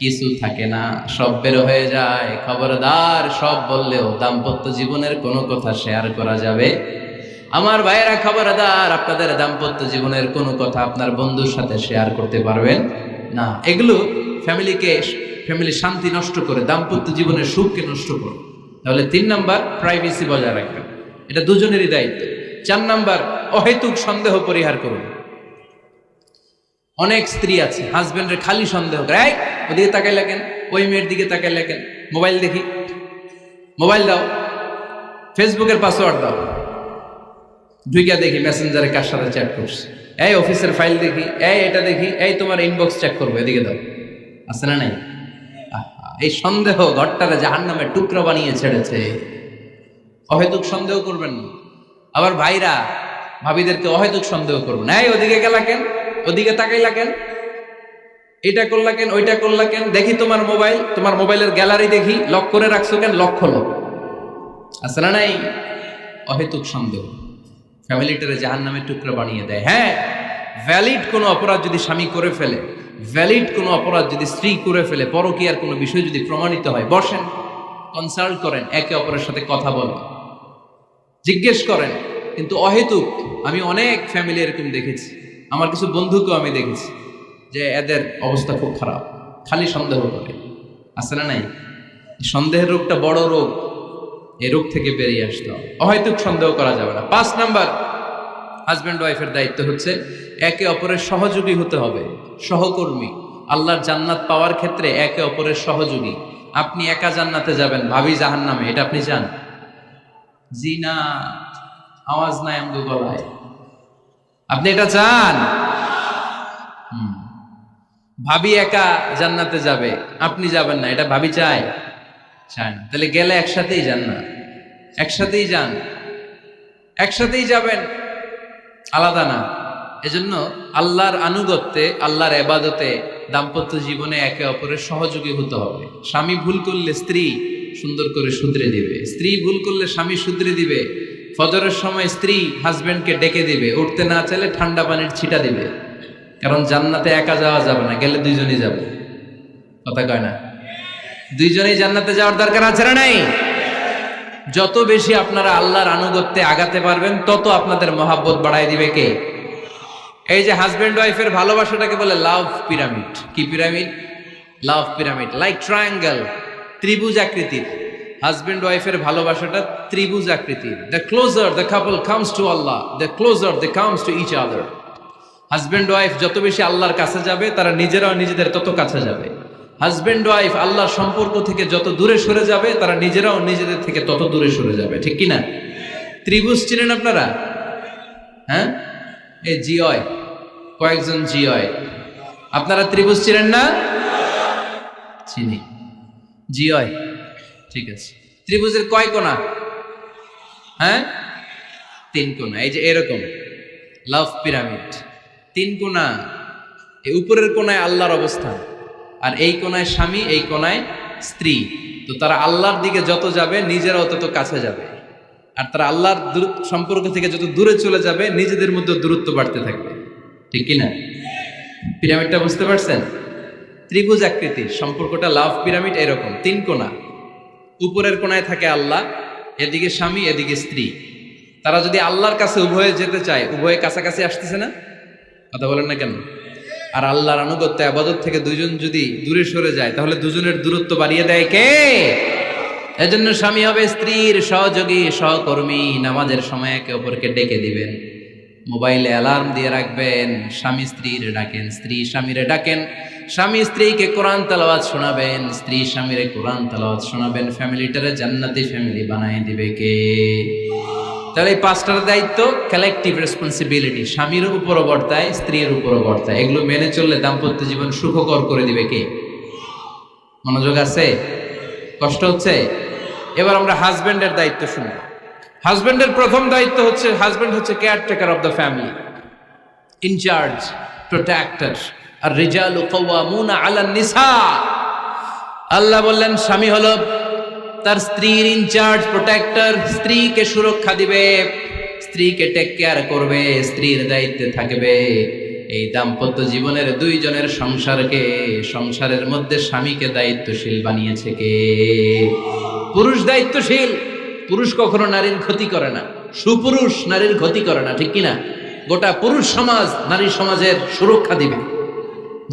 কিছু থাকে না, সব বের হয়ে যায়। খবরদার, সব বললেও দাম্পত্য জীবনের কোনো কথা শেয়ার করা যাবে। আমার ভাইয়েরা খবরদার, আপনাদের দাম্পত্য জীবনের কোনো কথা আপনার বন্ধুর সাথে শেয়ার করতে পারবেন না। এগুলো ফ্যামিলি শান্তি নষ্ট করে, দাম্পত্য জীবনের সুখকে নষ্ট করে। তাহলে 3 নাম্বার, প্রাইভেসি বজায় রাখবেন, এটা দুজনেরই দায়িত্ব। 4 নাম্বার, অহেতুক সন্দেহ পরিহার করুন। অনেক স্ত্রী আছে হাজবেন্ডের খালি সন্দেহ করে, এই ওদিকে তাকাই লাগেন, ওই মেয়ের দিকে তাকাই লাগেন, মোবাইল দেখি, মোবাইল দাও, ফেসবুকের পাসওয়ার্ড দাও, ঢুইকা দেখি মেসেঞ্জারে কার সাথে চ্যাট করছে, এই অফিসের ফাইল দেখি, এই এটা দেখি, এই তোমার ইনবক্স চেক করবো, এদিকে দাও, আছে না নাই? এই সন্দেহ ঘরটারে জাহান্নামের টুকরা বানিয়ে ছেড়েছে। অহেতুক সন্দেহ করবেন না। আবার ভাইরা ভাবিদেরকে অহেতুক সন্দেহ করবেন, এই ওদিকে গেলা কেন, ওদিকে তাকাইলা কেন, এটা করলা কেন, ওইটা করলা কেন, দেখি তোমার মোবাইল, তোমার মোবাইলের গ্যালারি দেখি, লক করে রাখছো কেন, লক খোলো, আছে না নাই? অহেতুক সন্দেহ ফ্যামিলিটারে জাহান্নামের টুকরা বানিয়ে দেয়। হ্যাঁ, ভ্যালিড কোনো অপরাধ যদি স্বামী করে ফেলে, ভ্যালিড কোনো অপরাধ যদি স্ত্রী করে ফেলে, পরকীয়ার কোনো বিষয় যদি প্রমাণিত হয়, বসেন, কনসাল্ট করেন, একে অপরের সাথে কথা বলেন, জিজ্ঞেস করেন। কিন্তু অহেতুক, আমি অনেক ফ্যামিলি এরকম দেখেছি, আমার কিছু বন্ধুকেও আমি দেখেছি যে এদের অবস্থা খুব খারাপ, খালি সন্দেহ করে, আছে না নাই? সন্দেহের রোগটা বড় রোগ, এই রোগ থেকে বেরিয়ে আসতে হবে। অহেতুক সন্দেহ করা যাবে না। 5 নাম্বার, হাজব্যান্ড ওয়াইফের দায়িত্ব হচ্ছে একে অপরের সহযোগী হতে হবে, সহকর্মী। আল্লাহর জান্নাত পাওয়ার ক্ষেত্রে একে অপরের সহযোগী। আপনি একা জান্নাতে যাবেন, ভাবি জাহান্নামে, এটা আপনি চান? জি না, আওয়াজ নাই আমগো গলায়। আপনি এটা চান? ভাবি একা জান্নাতে যাবে, আপনি যাবেন না, এটা ভাবি চায়? চায় না। তাহলে গেলে একসাথেই যান না, একসাথেই যান, একসাথেই যাবেন, আলাদা না। এজন্য আল্লাহর আনুগত্যে, আল্লাহর ইবাদতে, দাম্পত্য জীবনে একে অপরের সহযোগী হতে হবে। স্বামী ভুল করলে স্ত্রী সুন্দর করে শুধরে দিবে, স্ত্রী ভুল করলে স্বামী শুধরে দিবে। ফজরের সময় স্ত্রী হাজবেন্ডকে ডেকে দিবে, উঠতে না চাইলে ঠান্ডা পানির ছিটা দিবে। কারণ জান্নাতে একা যাওয়া যাবে না, গেলে দুইজনই যাবে, কথা কয় না? দুইজনেই জান্নাতে যাওয়ার দরকার আছে না নাই? যত বেশি আপনারা আল্লাহর আনুগত্যে আগাতে পারবেন, তত আপনাদের মহাব্বত বাড়ায় দিবে কে? এই যে হাজবেন্ড ওয়াইফের ভালোবাসাটাকে বলে লাভ পিরামিড। কি pyramid? Love pyramid, like triangle, ত্রিভুজ আকৃতির। হাজবেন্ড ওয়াইফের ভালোবাসাটা ত্রিভুজ আকৃতির। The closer the couple comes to Allah, the closer they comes to each other. Husband wife যত বেশি আল্লাহর কাছে যাবে, তারা নিজেরাও নিজেদের তত কাছে যাবে। হাজবেন্ড ওয়াইফ আল্লাহর সম্পর্ক থেকে যত দূরে সরে যাবে, তারা নিজেরাও নিজেদের থেকে তত দূরে সরে যাবে। ঠিক কিনা? ত্রিভুজ চিনেন আপনারা? হ্যাঁ, এই জিওয় কয়েকজন জিওয়, আপনারা ত্রিভুজ চিনেন না? চিনি, জিওয়, ঠিক আছে। ত্রিভুজের কয় কোণা? হ্যাঁ, 3 কোণা। এই যে এরকম লাভ পিরামিড, 3 কোণা। এই উপরের কোণায় আল্লাহর অবস্থান, আর এই কোণায় স্বামী, এই কোণায় স্ত্রী। তো তারা আল্লাহর দিকে যত যাবে, নিজেরাও তত কাছে যাবে। আর তারা আল্লাহর সম্পর্ক থেকে যত দূরে চলে যাবে, নিজেদের মধ্যে দূরত্ব বাড়তে থাকবে। ঠিক কিনা? পিরামিডটা বুঝতে পারছেন? ত্রিভুজ আকৃতির সম্পর্কটা লাভ পিরামিড এরকম, 3 কোণা। উপরের কোণায় থাকে আল্লাহ, এদিকে স্বামী, এদিকে স্ত্রী। তারা যদি আল্লাহর কাছে উভয়ে যেতে চায়, উভয়ে কাছাকাছি আসতেছে না? কথা বলেন না কেন? আর আল্লাহর আনুগত্য ইবাদত থেকে দুইজন যদি দূরে সরে যায়, তাহলে দুজনের দূরত্ব বাড়িয়ে দেয় কে? এজন্য স্বামী হবে স্ত্রীর সহযোগী, সহকর্মী। নামাজের সময় একে অপরকে ডেকে দিবেন, মোবাইলে অ্যালার্ম দিয়ে রাখবেন। স্বামী স্ত্রীর ডাকেন, স্ত্রী স্বামীরে ডাকেন। স্বামী স্ত্রীকে কোরআন তেলাওয়াত শোনাবেন, স্ত্রী স্বামীরে কোরআন তেলাওয়াত শোনাবেন। ফ্যামিলিটারে জান্নাতি ফ্যামিলি বানায় দিবে কে? তাহলে এই 5টার দায়িত্ব কালেকটিভ রেসপন্সিবিলিটি, স্বামীর উপরও বর্তায়, স্ত্রীর উপরও বর্তায়। এগুলো মেনে চললে দাম্পত্য জীবন সুখকর করে দিবে কে? মনোযোগ আছে? কষ্ট হচ্ছে? এবার আমরা হাজবেন্ডের দায়িত্ব শুনব। হাজবেন্ডের প্রথম দায়িত্ব হচ্ছে, হাজবেন্ড হচ্ছে caretaker of the family, incharge, protector. আর রিজালু কাওয়ামুনা আলান নিসা। আল্লাহ বললেন স্বামী হলো তার স্ত্রীর ইনচার্জ, প্রোটেক্টর, স্ত্রীকে সুরক্ষা দিবে, স্ত্রীকে টেক কেয়ার করবে, স্ত্রীর দায়িত্বে থাকবে। এই দাম্পত্য জীবনের দুইজনের সংসারকে, সংসারের মধ্যে স্বামীকে দায়িত্বশীল বানিয়েছে কে? পুরুষ দায়িত্বশীল। পুরুষ কখনো নারীর ক্ষতি করে না, সুপুরুষ নারীর ক্ষতি করে না, ঠিক কিনা? গোটা পুরুষ সমাজ নারী সমাজের সুরক্ষা দিবে।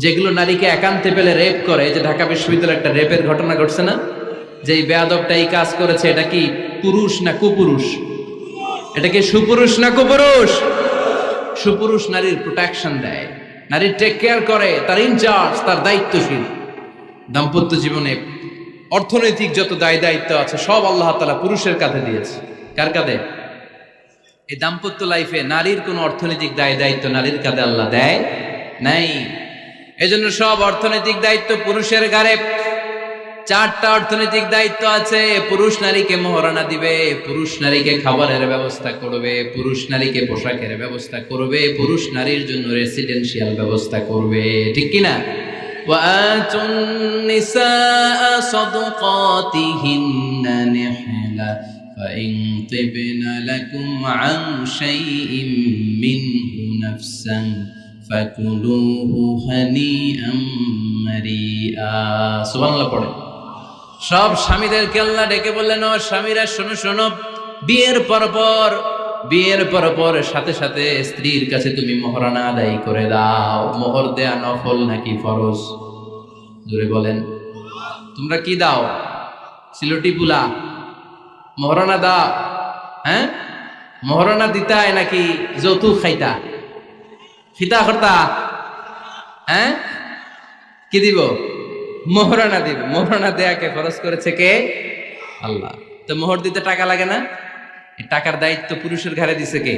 যেগুলো নারীকে একান্তে পেলে রেপ করে, যে ঢাকা বিশ্ববিদ্যালয়ে একটা রেপের ঘটনা ঘটছে না, যে এই বেয়াদবটা এই কাজ করেছে, এটা কি পুরুষ না কুপুরুষ? এটা কি সুপুরুষ না কুপুরুষ? সুপুরুষ নারীর প্রোটেকশন দেয়, নারীর টেক কেয়ার করে, তার ইনচার্জ, তার দায়িত্বশীল। দাম্পত্য জীবনে অর্থনৈতিক যত দায় দায়িত্ব আছে সব আল্লাহ তাআলা পুরুষের কাঁধে দিয়েছে। কার কাঁধে? এই দাম্পত্য লাইফে নারীর কোনো অর্থনৈতিক দায় দায়িত্ব নারীর কাঁধে আল্লাহ দেয় নাই। এজন্য সব অর্থনৈতিক দায়িত্ব পুরুষের ঘাড়ে। 4টা অর্থনৈতিক দায়িত্ব আছে। পুরুষ নারীকে মহারণা দিবে, পুরুষ নারীকে খাবারের ব্যবস্থা করবে, পুরুষ নারীকে পোশাকের ব্যবস্থা করবে, পুরুষ নারীর জন্য রেসিডেন্সিয়াল ব্যবস্থা করবে, ঠিক কিনা? وآتوا النساء صدقاتهن نحلة فإن طبن لكم عن شيء منه نفسا فكلوه هنيئا مريئا। সুবহানাল্লাহ পড়ে। সব স্বামীদেরকে আল্লাহ ডেকে বললেন, ও স্বামীরা শোনো শোনো, বিয়ের পর সাথে সাথে স্ত্রীর কাছে তুমি মোহরানা আদায় করে দাও। মোহর দেয়া নফল নাকি ফরজ? জোরে বলেন। তোমরা কি দাও? সিলটি পুলা মোহরানা দাও? হ্যাঁ, মোহরানা দিতাই নাকি যৌতুক খাইতা? খিতা করতা? হ্যাঁ, কি দিব? মোহরানা দিব। মোহরানা দেয়াকে ফরজ করেছে কে? আল্লাহ। তো মোহর দিতে টাকা লাগে না? এই টাকার দায়িত্ব পুরুষের ঘাড়ে দিছে কে?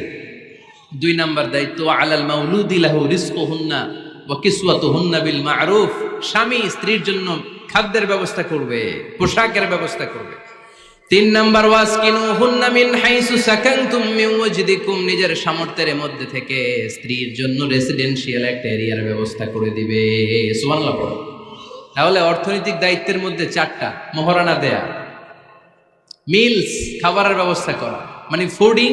2 নাম্বার দায়িত্ব, আলাল মাউলুদি লাহু রিজকুহুন্না ওয়া কিসওয়াতুহুন্না বিল মা'রুফ। স্বামী স্ত্রীর জন্য খাদ্যের ব্যবস্থা করবে, পোশাকের ব্যবস্থা করবে। 3 নাম্বার, ওয়াসকিনুহুন্না মিন হাইসু সাকানতুম মিন ওয়াজদিকুম। নিজের সামর্থ্যের মধ্যে থেকে স্ত্রীর জন্য রেসিডেন্সিয়াল একটা এরিয়ার ব্যবস্থা করে দিবে। সুবহানাল্লাহ পড়ো। তাহলে অর্থনৈতিক দায়িত্বের মধ্যে 4টা: মোহরানা দেয়া, মিলস খাবারের ব্যবস্থা করা, মানে ফুডিং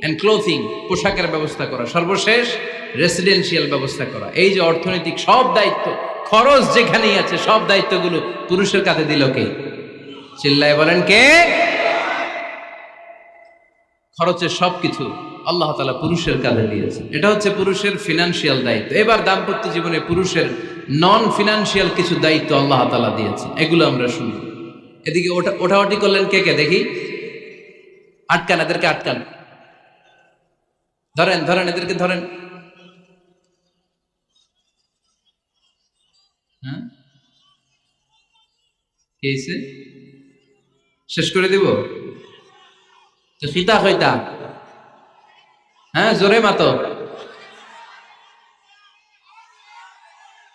এন্ড ক্লোথিং, পোশাকের ব্যবস্থা করা, সর্বশেষ রেসিডেন্সিয়াল ব্যবস্থা করা। এই যে অর্থনৈতিক সব দায়িত্ব, খরচ যেখানেই আছে, সব দায়িত্বগুলো পুরুষের কাঁধে দিল কে? চিল্লায় বলেন কে? খরচের সবকিছু আল্লাহ তাআলা পুরুষের কাঁধে দিয়েছে। এটা হচ্ছে পুরুষের ফিনান্সিয়াল দায়িত্ব। এবার দাম্পত্য জীবনে পুরুষের নন ফিনান্সিয়াল কিছু দায়িত্ব আল্লাহ তাআলা দিয়েছে, এগুলো আমরা শুনি। এদিকে ওঠাওটি করলেন কে কে দেখি? আটকান, এদেরকে আটকান, ধরেন ধরেন, এদেরকে ধরেন। হ্যাঁ, কে হইছে? শেষ করে দিব তো খিতা হইতা? হ্যাঁ, জোরে মাতো,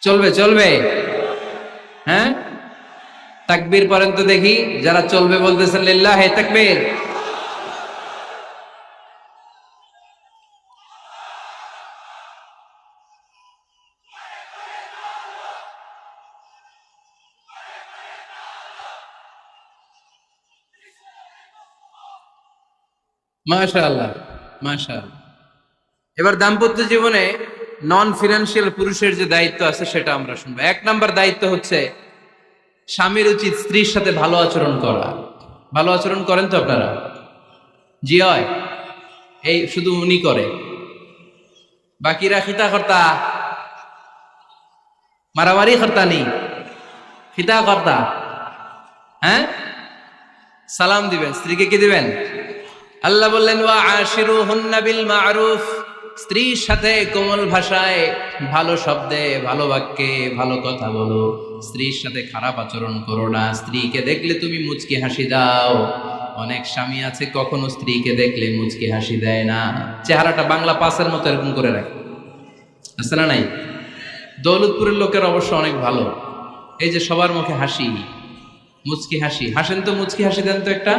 চলবে চলবে। হ্যাঁ, তাকবীর পড়েন তো দেখি, যারা চলবে বলতেছেন লিল্লাহি তাকবীর। মাশাআল্লাহ মাশাআল্লাহ। এবার দাম্পত্য জীবনে নন ফিনান্সিয়াল পুরুষের যে দায়িত্ব আছে সেটা আমরা শুনবো। 1 নাম্বার দায়িত্ব হচ্ছে স্বামীর উচিত স্ত্রীর সাথে ভালো আচরণ করা। ভালো আচরণ করেন তো আপনারা? জি হয়। এই শুধু উনি করে, বাকিরা খিতা কর্তা, মারামারি কর্তা নেই, খিতা কর্তা। হ্যাঁ, সালাম দিবেন, স্ত্রীকে কি দিবেন? আল্লাহ বললেন, ওয়া আশিরুহুন্না বিল মা'রুফ। স্ত্রীর সাথে কোমল ভাষায়, ভালো শব্দে, ভালো বাক্যে ভালো কথা বলো। স্ত্রীর সাথে খারাপ আচরণ করো না। স্ত্রীকে দেখলে তুমি মুচকি হাসি দাও। অনেক স্বামী আছে কখনো স্ত্রীকে দেখলে মুচকি হাসি দেয় না, চেহারাটা বাংলা পাসের মতো এরকম করে রাখে, আছে না নাই? দৌলতপুরের লোকের অবশ্য অনেক ভালো, এই যে সবার মুখে হাসি, মুচকি হাসি। হাসেন তো, মুচকি হাসি দেন তো একটা।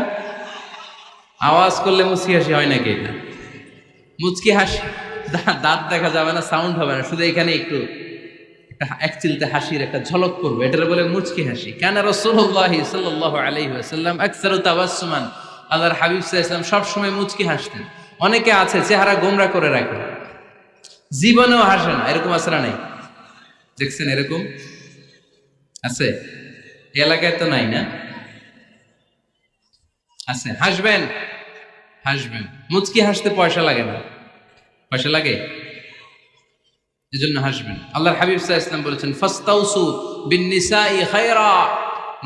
আওয়াজ করলে মুচকি হাসি হয় নাকি? এটা মুচকি হাসি, দাঁত দেখা যাবে না, সাউন্ড হবে না, শুধু এখানে একটু একটা এক চিলতে হাসির একটা ঝলক করবো, এটার বলে মুচকি হাসি। কানা রাসূলুল্লাহ সাল্লাল্লাহু আলাইহি ওয়াসাল্লাম আকসারু তাবাসসুমান, আল্লাহর হাবিব সাল্লাল্লাহু আলাইহি ওয়াসাল্লাম সব সময় মুচকি হাসতেন। অনেকে আছে চেহারা গোমরা করে রাখে, জীবনেও হাসে না, এরকম আছে না নাই? দেখছেন এরকম আছে? এই এলাকায় তো নাই না? আছে। হাসবেন, হাসবেন। মুচকি হাসতে পয়সা লাগে না, পয়সা লাগে? এজন্য হাসবেন। আল্লাহর হাবিব সাল্লাল্লাহু আলাইহি ওয়াসাল্লাম বলেছেন ফাস্তাউসু বিন-নিসাই খায়রা,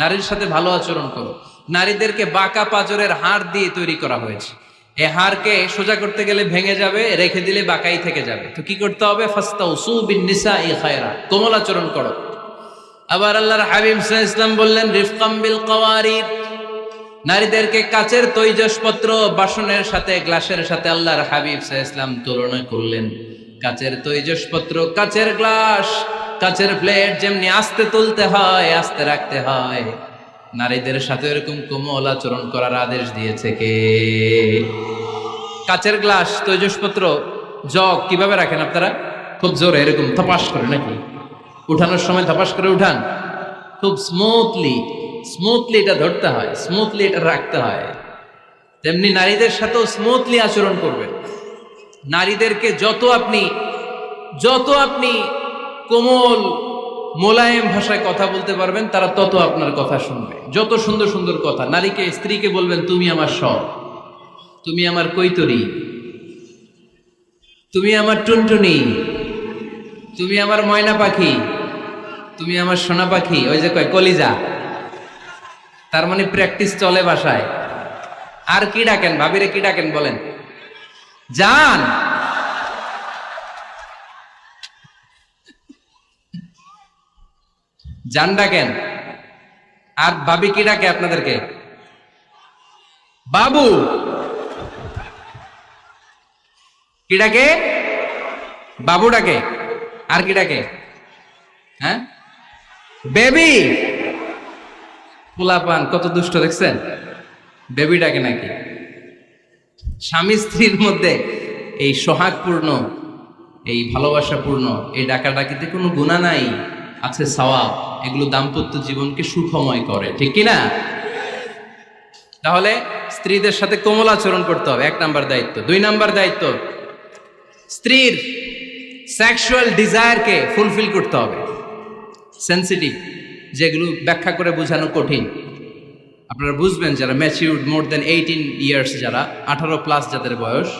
নারীর সাথে ভালো আচরণ করো। নারীদেরকে বাঁকা পাঁজরের হাড় দিয়ে তৈরি করা হয়েছে। এই হাড়কে সোজা করতে গেলে ভেঙে যাবে, রেখে দিলে বাঁকাই থেকে যাবে। তো কি করতে হবে? ফাস্তাউসু বিন-নিসাই খায়রা, কোমল আচরণ করো। আবার আল্লাহর হাবিব সাল্লাল্লাহু আলাইহি ওয়াসাল্লাম বললেন রিফকাম বিল কাওয়ারিদ, নারীদেরকে কাচের তৈজসপত্র বাসনের সাথে, গ্লাসের সাথে আল্লাহর হাবিব সাল্লাল্লাহু আলাইহি ওয়াসাল্লাম তুলনা করলেন। কাচের তৈজসপত্র, কাচের গ্লাস, কাচের প্লেট যেমনি আস্তে তুলতে হয়, আস্তে রাখতে হয়, নারীদের সাথে এরকম কোমল আচরণ করার আদেশ দিয়েছে কে? কাচের গ্লাস, তৈজসপত্র, জগ কিভাবে রাখেন আপনারা? খুব জোরে এরকম থপাস করে নাকি? উঠানোর সময় থপাস করে উঠান? খুব স্মুথলি এটা ধরতে হয়, স্মুথলি এটা রাখতে হয়। তেমনি নারীদের সাথেও স্মুথলি আচরণ করবেন। নারীদেরকে যত আপনি কোমল মোলায়েম ভাষায় কথা বলতে পারবেন, তারা তত আপনার কথা শুনবে। যত সুন্দর সুন্দর কথা, নারীকে, স্ত্রীকে বলবেন তুমি আমার সব, তুমি আমার কৈতরী, তুমি আমার টুনটুনি, তুমি আমার ময়না পাখি, তুমি আমার সোনা পাখি। ওই যে কয় কলিজা, তার মানে প্র্যাকটিস চলে বাসায়। আর কি ডাকেন? ভাবিরে কি ডাকেন বলেন? জান। জান ডাকেন। আর ভাবি কি ডাকে আপনাদেরকে? বাবু। কি ডাকে? বাবু ডাকে। আর কি ডাকে? হ্যাঁ, বেবি। পোলাপান কত দুষ্ট দেখছেন? বেবি ডাকে নাকি? স্বামী স্ত্রীর মধ্যে এই সোহাগপূর্ণ, এই ভালোবাসাপূর্ণ এই ডাকাডাকিতে কোনো গুনাহ নাই, আছে সওয়াব। এগুলো দাম্পত্য জীবনকে সুখময় করে, ঠিক কিনা? তাহলে স্ত্রীদের সাথে কোমল আচরণ করতে হবে, 1 নাম্বার দায়িত্ব। 2 নাম্বার দায়িত্ব, স্ত্রীর সেক্সুয়াল ডিজায়ারকে ফুলফিল করতে হবে। সেনসিটিভ, যেগুলো ব্যাখ্যা করে বোঝানো কঠিন। আপনারা বুঝবেন যারা ম্যাচিউরড, মোর দেন 18 ইয়ার্স, যারা 18+ যাদের বয়স,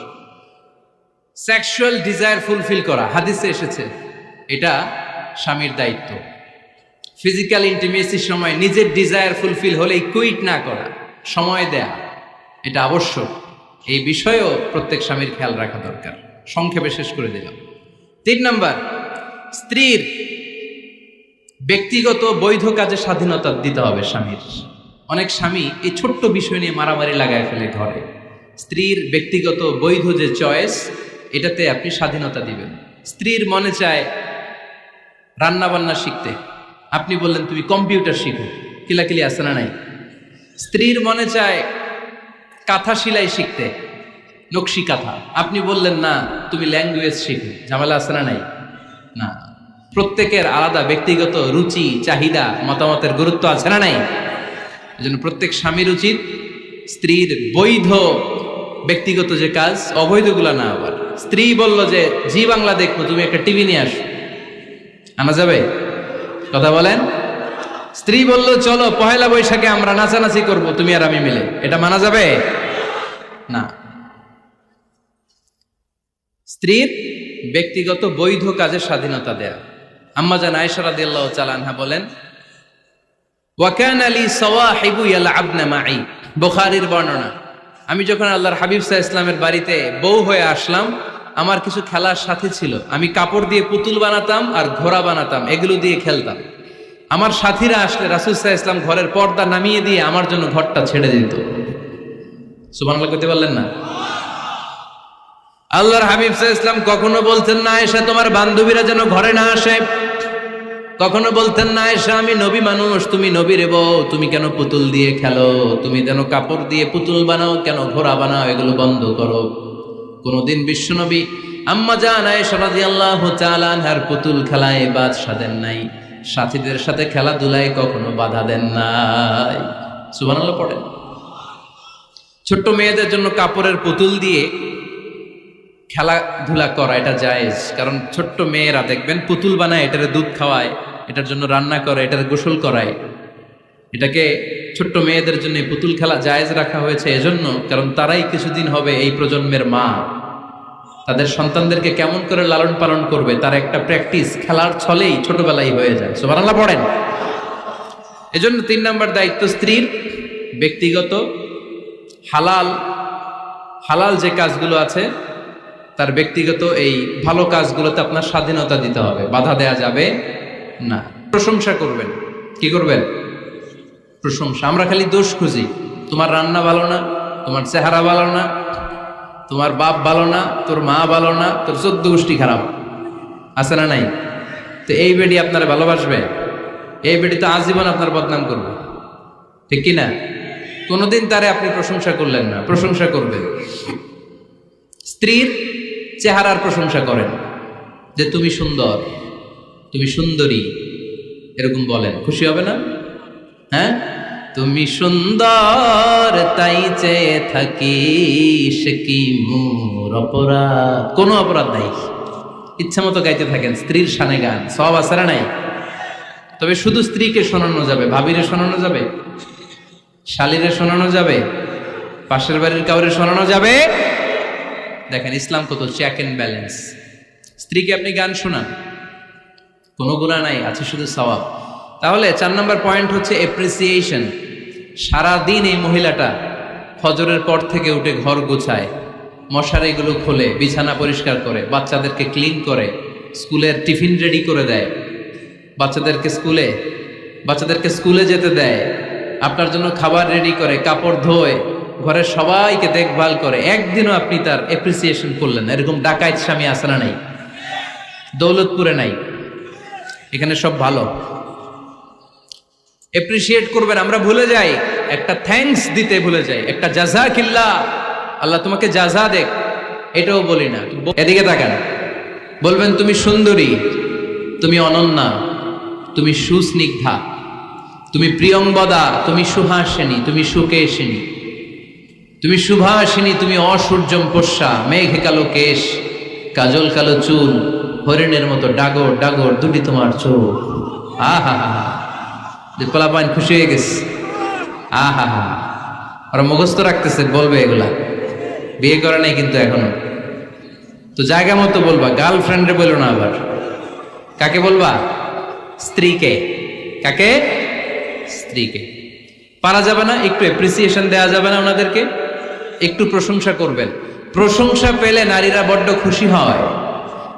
সেক্সুয়াল ডিজায়ার ফুলফিল করা হাদিসে এসেছে, এটা স্বামীর দায়িত্ব। ফিজিক্যাল ইন্টিমেসির সময় নিজের ডিজায়ার ফুলফিল হলেই কুইট না করা, সময় দেয়া, এটা আবশ্যক। এই বিষয়েও প্রত্যেক স্বামীর খেয়াল রাখা দরকার। সংক্ষেপে শেষ করে দিলাম। 3 নাম্বার, স্ত্রীর ব্যক্তিগত বৈধ কাজে স্বাধীনতা দিতে হবে স্বামীর। অনেক স্বামী এই ছোট্ট বিষয় নিয়ে মারামারি লাগায় ফেলে ঘরে। স্ত্রীর ব্যক্তিগত বৈধ যে চয়েস, এটাতে আপনি স্বাধীনতা দিবেন। স্ত্রীর মনে চায় রান্না বান্না শিখতে, আপনি বললেন তুমি কম্পিউটার শিখো, কিলাকিলি আছে না নাই? স্ত্রীর মনে চায় কাঁথা সেলাই শিখতে, নকশি কাঁথা, আপনি বললেন না তুমি ল্যাঙ্গুয়েজ শিখো, ঝামেলা আছে না নাই? না, প্রত্যেকের আলাদা ব্যক্তিগত রুচি, চাহিদা, মতামতের গুরুত্ব আছে না নাই? এজন্য প্রত্যেক স্বামীর উচিত স্ত্রীর বৈধ ব্যক্তিগত যে কাজ, অবৈধগুলা না। আবার স্ত্রী বলল যে জি বাংলা দেখবো, তুমি একটা টিভি নিয়ে আসো, আনা যাবে? কথা বলেন। স্ত্রী বলল চলো পহেলা বৈশাখে আমরা নাচানাচি করব তুমি আর আমি মিলে, এটা মানা যাবে না। স্ত্রীর ব্যক্তিগত বৈধ কাজের স্বাধীনতা দেয়া। আম্মা জান আয়েশা রাদিয়াল্লাহু তাআলা আনহা বলেন, ওয়া কানা লি সাওয়াহিবু ইয়ালআবনা মাই, বুখারীর বর্ণনা, আমি যখন আল্লাহর হাবিব সাল্লাল্লাহু আলাইহি ওয়াসাল্লামের বাড়িতে বউ হয়ে আসলাম, আমার কিছু খেলার সাথী ছিল। আমি কাপড় দিয়ে পুতুল বানাতাম আর ঘোড়া বানাতাম, এগুলো দিয়ে খেলতাম। আমার সাথীরা আসলে রাসূল সাল্লাল্লাহু আলাইহি ওয়াসাল্লাম ঘরের পর্দা নামিয়ে দিয়ে আমার জন্য ঘরটা ছেড়ে দিত। সুবহানাল্লাহ কইতে পারলেন না? আল্লাহর হাবিব সাল্লাল্লাহু আলাইহি ওয়াসাল্লাম কখনো বলতেন না আয়েশা তোমার বান্ধবীরা যেন ঘরে না আসে, কখনো বলতেন না আয়েশা আমি নবী মানুষ, তুমি নবীর বউ, তুমি কেন পুতুল দিয়ে খেলো, তুমি যেন কাপড় দিয়ে পুতুল বানাও, কেন ঘোড়া বানাও, এগুলো বন্ধ করো। কোনদিন বিশ্বনবী আম্মা জান আয়েশা রাদিয়াল্লাহু তাআলা আনহার পুতুল খেলায় বাদশা দেন নাই, সাথীদের সাথে খেলাধুলায় কখনো বাধা দেন নাই। সুবহানাল্লাহ পড়েন। ছোট্ট মেয়েদের জন্য কাপড়ের পুতুল দিয়ে খেলাধুলা করা এটা জায়েজ, কারণ ছোট্ট মেয়েরা দেখবেন পুতুল বানায়, এটারে দুধ খাওয়ায়, এটার জন্য রান্না করে, এটারে গোসল করায়। এটাকে ছোট্ট মেয়েদের জন্য পুতুল খেলা জায়েজ রাখা হয়েছে এজন্য, কারণ তারাই কিছুদিন হবে এই প্রজন্মের মা। তাদের সন্তানদেরকে কেমন করে লালন পালন করবে তার একটা প্র্যাকটিস খেলার ছলেই ছোটবেলায় হয়ে যায়। সুবহানাল্লাহ পড়েন। এজন্য 3 নম্বর দায়িত্ব স্ত্রীর ব্যক্তিগত হালাল যে কাজগুলো আছে তার ব্যক্তিগত এই ভালো কাজগুলোতে আপনার স্বাধীনতা দিতে হবে, বাধা দেয়া যাবে না। প্রশংসা করবেন। কি করবেন? প্রশংসা। আমরা খালি দোষ খুঁজি, তোমার রান্না ভালো না, তোমার চেহারা ভালো না, তোমার বাপ ভালো না, তোর মা ভালো না, তোর 14 গোষ্ঠী খারাপ, আছে না নাই? তো এই বেডি আপনারা ভালোবাসবে? এই বেডি তো আজীবন আপনার বদনাম করবে, ঠিক কিনা? কোনোদিন তারে আপনি প্রশংসা করলেন না, প্রশংসা করবেন। স্ত্রীর চেহারার প্রশংসা করেন, যে তুমি সুন্দর, তুমি সুন্দরী, এরকম বলেন, খুশি হবে না? হ্যাঁ, তুমি সুন্দর তাই চেয়ে থাকি, সে কি মোর অপরাধ? কোনো অপরাধ নাই, ইচ্ছা মতো গাইতে থাকেন স্ত্রীর শানে গান, সব আছে না নাই? তবে শুধু স্ত্রীকে শোনানো যাবে, ভাবিরে শোনানো যাবে, শালীরে শোনানো যাবে, পাশের বাড়ির কাউরে শোনানো যাবে? দেখেন ইসলাম কত চেক এন্ড ব্যালেন্স। স্ত্রীকে আপনি গান শোনান, কোনো গুনাহ নাই, আছে শুধু সওয়াব। তাহলে 4 নম্বর পয়েন্ট হচ্ছে এপ্রিসিয়েশন। সারাদিন এই মহিলাটা ফজরের পর থেকে উঠে ঘর গোছায়, মশারিগুলো খোলে, বিছানা পরিষ্কার করে, বাচ্চাদেরকে ক্লিন করে, স্কুলের টিফিন রেডি করে দেয়, বাচ্চাদেরকে স্কুলে যেতে দেয়, আপনার জন্য খাবার রেডি করে, কাপড় ধোয়, ঘরের সবাইকে দেখভাল করে। একদিনও আপনি তার এপ্রিসিয়েশন করলেন না। এরকম ডাকাইত স্বামী আছে না নাই? দৌলতপুরে নাই, এখানে সব ভালো। এপ্রিসিয়েট করবেন। আমরা ভুলে যাই, একটা থ্যাঙ্কস দিতে ভুলে যাই, একটা জাযাকিল্লাহ, আল্লাহ তোমাকে জাযা দেখ, এটাও বলি না। এদিকে তাকান, বলবেন তুমি সুন্দরী, তুমি অনন্যা, তুমি সুস্নিগ্ধা, তুমি প্রিয়ংবদা, তুমি সুহাসিনী, তুমি সুকেশিনী, তুমি সুভাষিনী, তুমি অসূর্যম পোষ্যা, মেঘে কালো কেশ, কাজল কালো চুল, হরিণের মতো ডাগর ডাগর দুটি তোমার চোখ। আহা হা, পোলাপান খুশি হয়ে গেছে। আহা হা, ওরা মুখস্থ রাখতেছে, বলবে এগুলা। বিয়ে করে নাই কিন্তু এখনো, তো জায়গা মতো বলবা। গার্লফ্রেন্ডে বলো না আবার। কাকে বলবা? স্ত্রীকে। কাকে? স্ত্রীকে। পারা যাবে না? একটু এপ্রিসিয়েশন দেওয়া যাবে না ওনাদেরকে? একটু প্রশংসা করবেন। প্রশংসা পেলে নারীরা বড্ড খুশি হয়।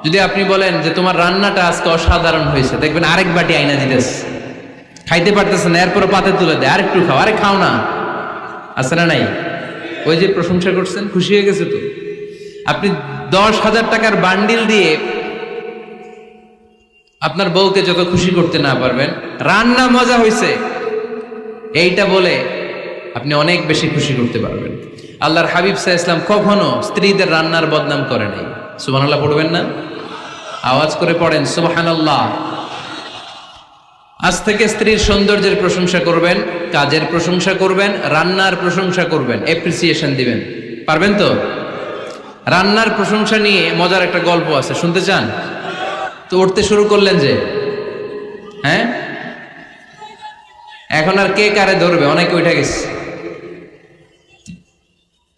যদি আপনি বলেন যে তোমার রান্নাটা আজকে অসাধারণ হয়েছে, দেখবেন আরেক বাটি আইনা দিতেছে, খাইতে পারতেছে না, এরপরে পাতে তুলে দেয়, আরেকটু খাও, আরে খাও না, আছে না নাই? ওই যে প্রশংসা করছেন, খুশি হয়ে গেছে তো। আপনি 10,000 টাকার বান্ডিল দিয়ে আপনার বউকে যত খুশি করতে না পারবেন, রান্না মজা হয়েছে এইটা বলে আপনি অনেক বেশি খুশি করতে পারবেন। আল্লাহর হাবিব সাল্লাল্লাহু আলাইহি ওয়াসাল্লাম কখনো স্ত্রীদের রান্নার বদনাম করে নাই। সুবহানাল্লাহ পড়বেন না? আওয়াজ করে পড়েন সুবহানাল্লাহ। আজ থেকে স্ত্রীর সৌন্দর্যের প্রশংসা করবেন, কাজের প্রশংসা করবেন, রান্নার প্রশংসা করবেন, এপ্রিসিয়েশন দিবেন। পারবেন তো? রান্নার প্রশংসা নিয়ে মজার একটা গল্প আছে, শুনতে চান? তো উঠতে শুরু করলেন যে, হ্যাঁ, এখন আর কে কারে ধরবে? অনেকে উঠে গেছে।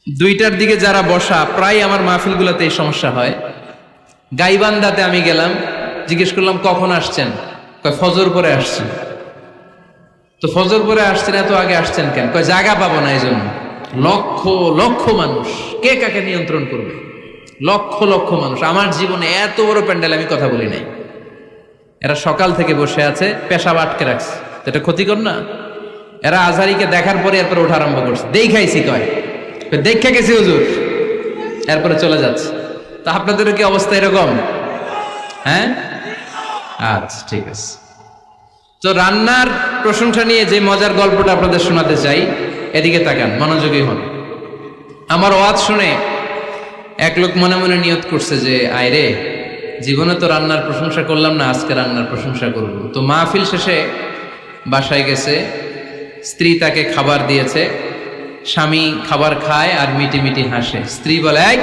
2টার দিকে যারা বসা, প্রায় আমার মাহফিলগুলোতে এই সমস্যা হয়। গাইবান্ধাতে আমি গেলাম, জিজ্ঞেস করলাম কখন আসছেন? কয় ফজর পরে আসছেন। তো ফজর পরে আসছেন, এত আগে আসছেন কেন? কয় জায়গা পাবো না, এই জন্য। লক্ষ লক্ষ মানুষ, কে কাকে নিয়ন্ত্রণ করবে? লক্ষ লক্ষ মানুষ। আমার জীবনে এত বড় প্যান্ডেল আমি কথা বলি নাই। এরা সকাল থেকে বসে আছে, পেশাব আটকে রাখছে, এটা ক্ষতিকর না? এরা আজহারিকে দেখার পরে এরপরে ওঠা আরম্ভ করছে, দেখাইছি, কয় দেখে গেছি হুজুর, এরপরে চলে যাচ্ছে। তা আপনাদেরও কি অবস্থা এরকম? হ্যাঁ, আচ্ছা ঠিক আছে। তো রান্নার প্রশংসা নিয়ে যে মজার গল্পটা আপনাদের শোনাতে চাই, এদিকে তাকান, মনোযোগী হন। আমার ওয়াজ শুনে এক লোক মনে মনে নিয়ত করছে যে আয়রে, জীবনে তো রান্নার প্রশংসা করলাম না, আজকে রান্নার প্রশংসা করব। তো মাহফিল শেষে বাসায় গেছে, স্ত্রী তাকে খাবার দিয়েছে, স্বামী খাবার খায় আর মিটি মিটি হাসে। স্ত্রী বলে, এই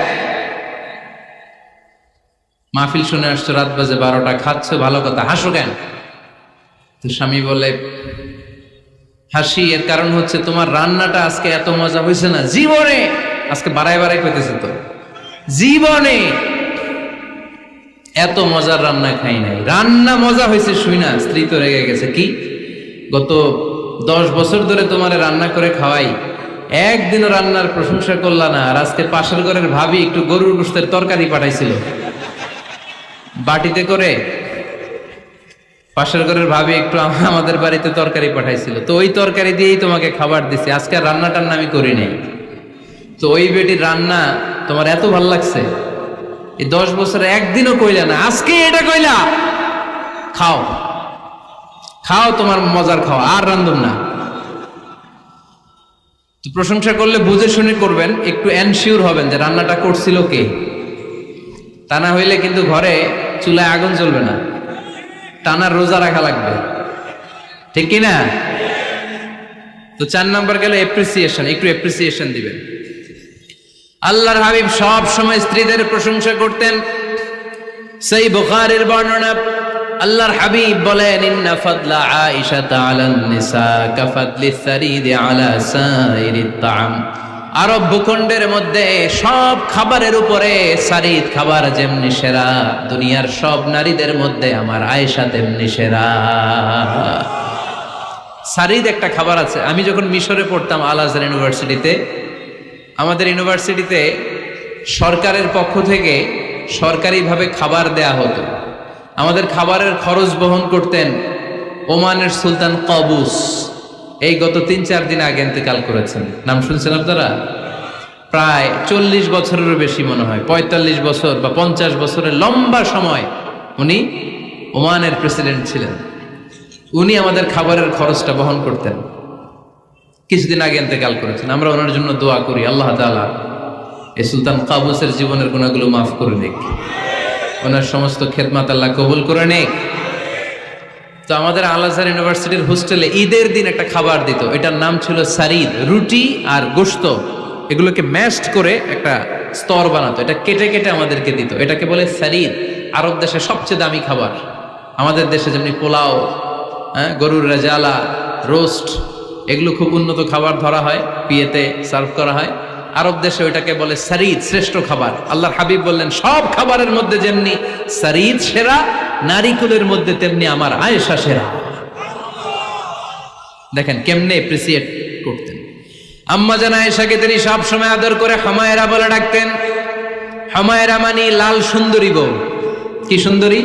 মাহফিল শুনে আসছো, রাত বাজে 12টা, খাচ্ছ ভালো কথা, হাসো কেন? তো স্বামী বলে, হাসি এর কারণ হচ্ছে তোমার রান্নাটা আজকে এত মজা হয়েছে না জীবনে, আজকে বাড়ায় বাড়ায় পেতেছে তো, জীবনে এত মজার রান্না খাই নাই, রান্না মজা হয়েছে শুই না। স্ত্রী তো রেগে গেছে, কি গত 10 বছর ধরে তোমারে রান্না করে খাওয়াই, একদিনও রান্নার প্রশংসা করলা না, আর আজকে পাশের ঘরের ভাবি একটু গরুর গোশতের তরকারি পাঠাইছিল বাটিতে করে, পাশের ঘরের ভাবি একটু আমাদের বাড়িতে তরকারি পাঠাইছিল, তো ওই তরকারি দিয়েই তোমাকে খাবার দিছি, আজকে রান্না টান্না আমি করি নাই। তো ওই বেটির রান্না তোমার এত ভাল লাগছে, এই 10 বছরে একদিনও কইলা না, আজকে এটা কইলা, খাও খাও, তোমার মজার খাও, আর রান্ধুম না। তো প্রশংসা করলে বুঝে শুনে করবেন, একটু এনশিওর হবেন যে রান্নাটা করছিল কে, তা না হইলে কিন্তু ঘরে চুলায় আগুন জ্বলবে না, টানা রোজা রাখা লাগবে, ঠিক কিনা? তো 4 নাম্বার গেল এপ্রিসিয়েশন, একটু এপ্রিসিয়েশন দিবেন। আল্লাহর হাবিব সব সময় স্ত্রীদের প্রশংসা করতেন। সেই বুখারীর বর্ণনা, আল্লাহর হাবিব বলেন, ইন্না ফাদলা আয়েশা আলান নিসা কাফাদলিস সারিদ আলা সাইরিত তাআম। আরব ভূখণ্ডের মধ্যে সব খাবারের উপরে সারিদ খাবার যেমনি সেরা, দুনিয়ার সব নারীদের মধ্যে আমার আয়েশা তেমনি সেরা। সারিদ একটা খাবার আছে। আমি যখন মিশরে পড়তাম আল আজহার ইউনিভার্সিটিতে, আমাদের ইউনিভার্সিটিতে সরকারের পক্ষ থেকে সরকারিভাবে খাবার দেয়া হতো। আমাদের খাবারের খরচ বহন করতেন ওমানের সুলতান কাবুস। এই গত 3-4 দিন আগে ইন্তেকাল করেছেন, নাম শুনছেন আপনারা? প্রায় 40 বছরেরও বেশি মনে হয়, 45 বছর বা 50 বছরের লম্বা সময় উনি ওমানের প্রেসিডেন্ট ছিলেন। উনি আমাদের খাবারের খরচটা বহন করতেন। কিছুদিন আগে ইন্তেকাল করেছেন। আমরা ওনার জন্য দোয়া করি, আল্লাহ তাআলা এই সুলতান কাবুসের জীবনের গুনাহগুলো মাফ করে নিক, ওনার সমস্ত খেদমত আল্লাহ কবুল করে নিক। তো আমাদের আল আজহার ইউনিভার্সিটির হোস্টেলে ঈদের দিন একটা খাবার দিত, এটার নাম ছিল সারিদ। রুটি আর গোশত এগুলোকে ম্যাশড করে একটা স্তর বানাতো, এটা কেটে কেটে আমাদেরকে দিত, এটাকে বলে সারিদ। আরব দেশে সবচেয়ে দামি খাবার। আমাদের দেশে যেমনি পোলাও, গরুর রেজালা, রোস্ট, এগুলো খুব উন্নত খাবার ধরা হয়, বিয়েতে সার্ভ করা হয়। আরব দেশে ওইটাকে বলে সারিদ, শ্রেষ্ঠ খাবার। আল্লাহর হাবিব বললেন, সব খাবারের মধ্যে যেমনি সারিদ সেরা, নারীকুলের মধ্যে তেমনি আমার আয়েশা সেরা। দেখেন কেমনে এপ্রিসিয়েট করতেন। আম্মা জান আয়েশাকে তিনি সব সময় আদর করে হামায়রা বলে ডাকতেন। হামায়রা মানে লাল সুন্দরী বউ। কি সুন্দরী?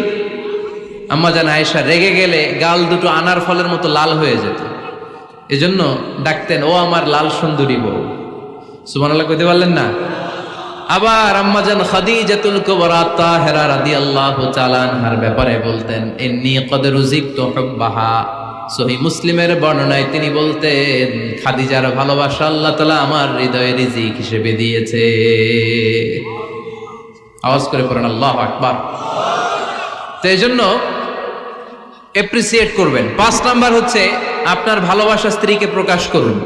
আম্মা জান আয়েশা রেগে গেলে গাল দুটো আনার ফলের মতো লাল হয়ে যেত, এজন্য ডাকতেন, ও আমার লাল সুন্দরী বউ। সুবহানাল্লাহ কইতে পারলেন না? আবার আম্মাজান খাদিজাতুল কুবরা তাহেরা রাদিয়াল্লাহু তাআলা আনহার ব্যাপারে বলতেন, ইন্নী ক্বাদ রুজিকতু হুব্বাহা। সহিহ মুসলিমের বর্ণনায় তিনি বলতেন, খাদিজার ভালোবাসা আল্লাহ তাআলা আমার হৃদয়ে রিজিক হিসেবে দিয়েছে। আওয়াজ করে পড়েন আল্লাহু আকবার। তো এইজন্য এপ্রিসিয়েট করবেন। 5 নাম্বার হচ্ছে আপনার ভালোবাসা স্ত্রীকে প্রকাশ করুন।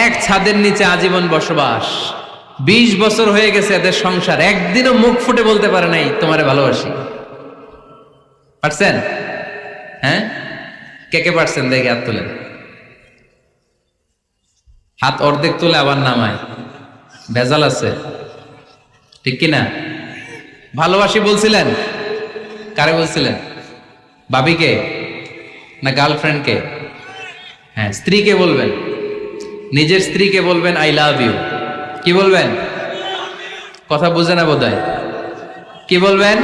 এক ছাদের নিচে আজীবন বসবাস, 20 বছর হয়ে গেছে এদের সংসার, একদিনও মুখ ফুটে বলতে পারে নাই তোমারে ভালোবাসি। পারছেন? হ্যাঁ, কে কে পারছেন? দেখে হাত তোলেন। হাত অর্ধেক তুলে আবার নামায়, ভেজাল আছে, ঠিক কিনা? ভালোবাসি বলছিলেন? কারে বলছিলেন? ভাবিকে না গার্লফ্রেন্ডকে? হ্যাঁ, স্ত্রীকে বলবেন। নিজের স্ত্রীকে বলবেন আই লাভ ইউ। কি বলবেন? কথা বুঝে না বোধহয়। কি বলবেন?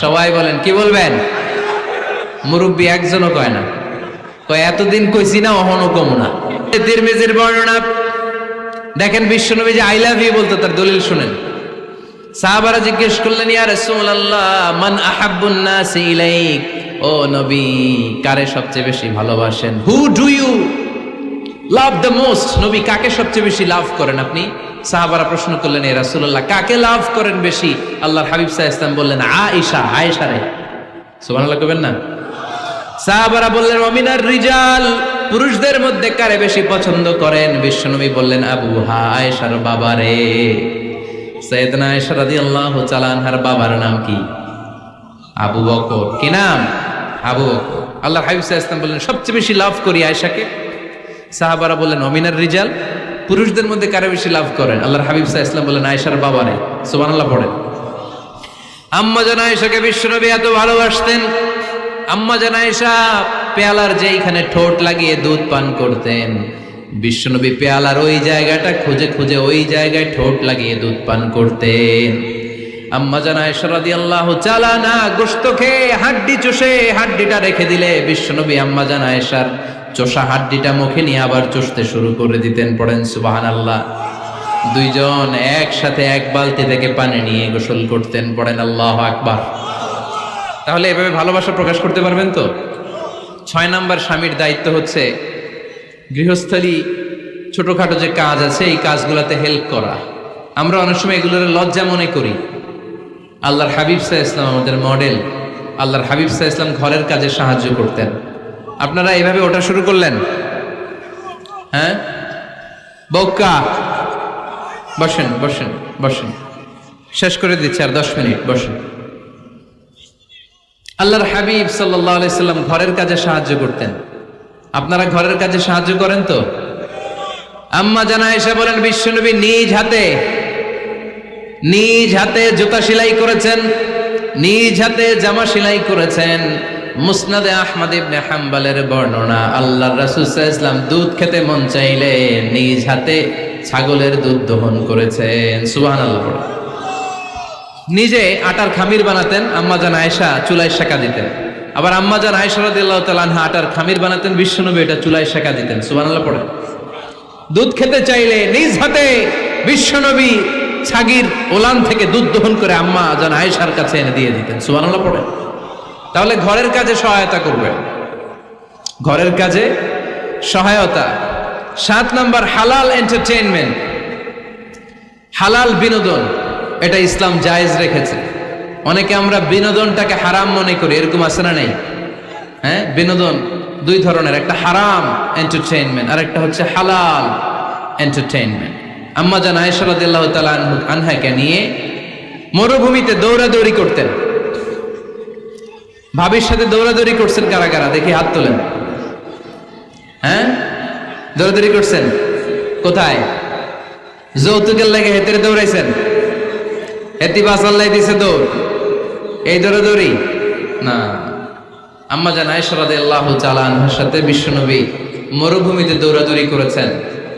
সবাই বলেন, কি বলবেন? মুরব্বী একজনও কয় না, কয় এতদিন কইছি না, অহনও কম না। তিরমিজির বর্ণনা দেখেন, বিশ্বনবী যে আই লাভ ইউ বলতো তার দলিল শুনেন। সাহাবারা জিজ্ঞেস করলেন, ইয়া রাসূলুল্লাহ, মান আহাব্বুন নাস ইলাইক, ও নবী কারে সবচেয়ে বেশি ভালোবাসেন? Who do you love the most, নবী কাকে সবচেয়ে বেশি লাভ করেন আপনি? সাহাবারা প্রশ্ন করলেন, এ রাসূলুল্লাহ কাকে লাভ করেন বেশি? আল্লাহর হাবিব সাল্লাল্লাহু আলাইহি ওয়াসাল্লাম বললেন, আয়েশা, আয়েশা রে। সুবহানাল্লাহ কইবেন না? সাহাবারা বললেন, ওমিনার রিজাল, পুরুষদের মধ্যে কারে বেশি পছন্দ করেন? বিশ্বনবী বললেন, আবুহা, আয়েশার বাবা রে। সাইয়েদনা আয়েশা রাদিয়াল্লাহু তাআলা আনহার বাবার নাম কি? আবু বকর। কি নাম? আবু বকর। আল্লাহর হাবিব সাল্লাল্লাহু আলাইহি ওয়াসাল্লাম বললেন, সবচেয়ে বেশি লাভ করি আয়েশাকে। সাহাবারা বললেন, ওমিনার রিজাল, পুরুষদের মধ্যে কারে বেশি লাভ করেন? আল্লাহর হাবিব সাল্লাল্লাহু আলাইহি ওয়াসাল্লাম বললেন, আয়েশার বাবা রে। সুবহানাল্লাহ পড়েন। আম্মা জান আয়েশাকে বিশ্বনবী এত ভালোবাসতেন। আম্মা জান আয়েশা পেয়ালার যেইখানে ঠোঁট লাগিয়ে দুধ পান করতেন, বিশ্বনবী পেয়ালার ওই জায়গাটা খুঁজে খুঁজে ওই জায়গায় ঠোঁট লাগিয়ে দুধ পান করতেন। আম্মা জান আয়েশা রাদিয়াল্লাহু তাআলা না গোশত খেয়ে হাড্ডি চষে হাড্ডিটা রেখে দিলে বিশ্বনবী আম্মা জান আয়েশার চষা হাড্ডিটা মুখে নিয়ে আবার চষতে শুরু করে দিতেন। পড়েন সুবহানাল্লাহ। দুইজন একসাথে এক বালতি থেকে পানি নিয়ে গোসল করতেন। পড়েন আল্লাহু আকবার। তাহলে এভাবে ভালোবাসা প্রকাশ করতে পারবেন তো? 6 নাম্বার স্বামীর দায়িত্ব হচ্ছে গৃহস্থলী ছোটখাটো যে কাজ আছে এই কাজগুলোতে হেল্প করা। আমরা অনেক সময় এগুলোর লজ্জা মনে করি। আল্লাহর হাবিব সাল্লাল্লাহু আলাইহি ওয়াসাল্লাম আমাদের মডেল। আল্লাহর হাবিব সাল্লাল্লাহু আলাইহি ওয়াসাল্লাম ঘরের কাজে সাহায্য করতেন। আপনারা এইভাবে ওঠা শুরু করলেন? হ্যাঁ, বউকা বসেন বসেন বসেন, শেষ করে দিচ্ছি, আর 10 মিনিট বসেন। আল্লাহর হাবিব সাল্লাল্লাহু আলাইহি সাল্লাম ঘরের কাজে সাহায্য করতেন। আপনারা ঘরের কাজে সাহায্য করেন তো? আম্মা জান আয়েশা বলেন, বিশ্বনবী নিজ হাতে জুতা সেলাই করেছেন, নিজ হাতে জামা সেলাই করেছেন। মুসনাদে আহমদ ইবনে হাম্বলের বর্ণনা, আল্লাহর রাসূল সাল্লাল্লাহু আলাইহি ওয়াসাল্লাম দুধ খেতে মন চাইলে নিজ হাতে ছাগলের দুধ দহন করেছেন। সুবহানাল্লাহ। নিজে আটার খামির বানাতেন, আম্মা জান আয়েশা চুলায় সেকা দিতেন। আবার আম্মা জান আয়েশা রাদিয়াল্লাহু তাআলা আনহা আটার খামির বানাতেন, বিশ্বনবী এটা চুলায় সেকা দিতেন। সুবহানাল্লাহ পড়ে। দুধ খেতে চাইলে নিজ হাতে বিশ্বনবী ছাগির ওলান থেকে দুধ দহন করে আম্মা জান আয়েশার কাছে এনে দিয়ে দিতেন। সুবহানাল্লাহ পড়ে। তাহলে ঘরের কাজে সহায়তা করবে, ঘরের কাজে সহায়তা। 7 নাম্বার হালাল এন্টারটেইনমেন্ট, হালাল বিনোদন, এটা ইসলাম জায়েজ রেখেছে। অনেকে আমরা বিনোদনটাকে হারাম মনে করি, এরকম আছে না নেই? হ্যাঁ, বিনোদন 2 ধরনের, একটা হারাম এন্টারটেইনমেন্ট আর একটা হচ্ছে হালাল এন্টারটেইনমেন্ট। আম্মা জান আয়েশা রাদিয়াল্লাহু তাআলা আনহাকে নিয়ে মরুভূমিতে দৌড়াদৌড়ি করতেন। ভাবির সাথে দৌড়াদৌড়ি করছেন কারা কারা? দেখি হাত তোলেন। হ্যাঁ, দৌড়াদৌড়ি করছেন কোথায়? যৌতুকের লাগে হেতেরে দৌড়াইছেন? হেতি বাসাল্লাই দিছে দৌড়, এই দৌড়াদৌড়ি না। আম্মা জান আয়েশা রাদিয়াল্লাহু তাআলা আনহার সাথে বিশ্বনবী মরুভূমিতে দৌড়াদৌড়ি করেছেন।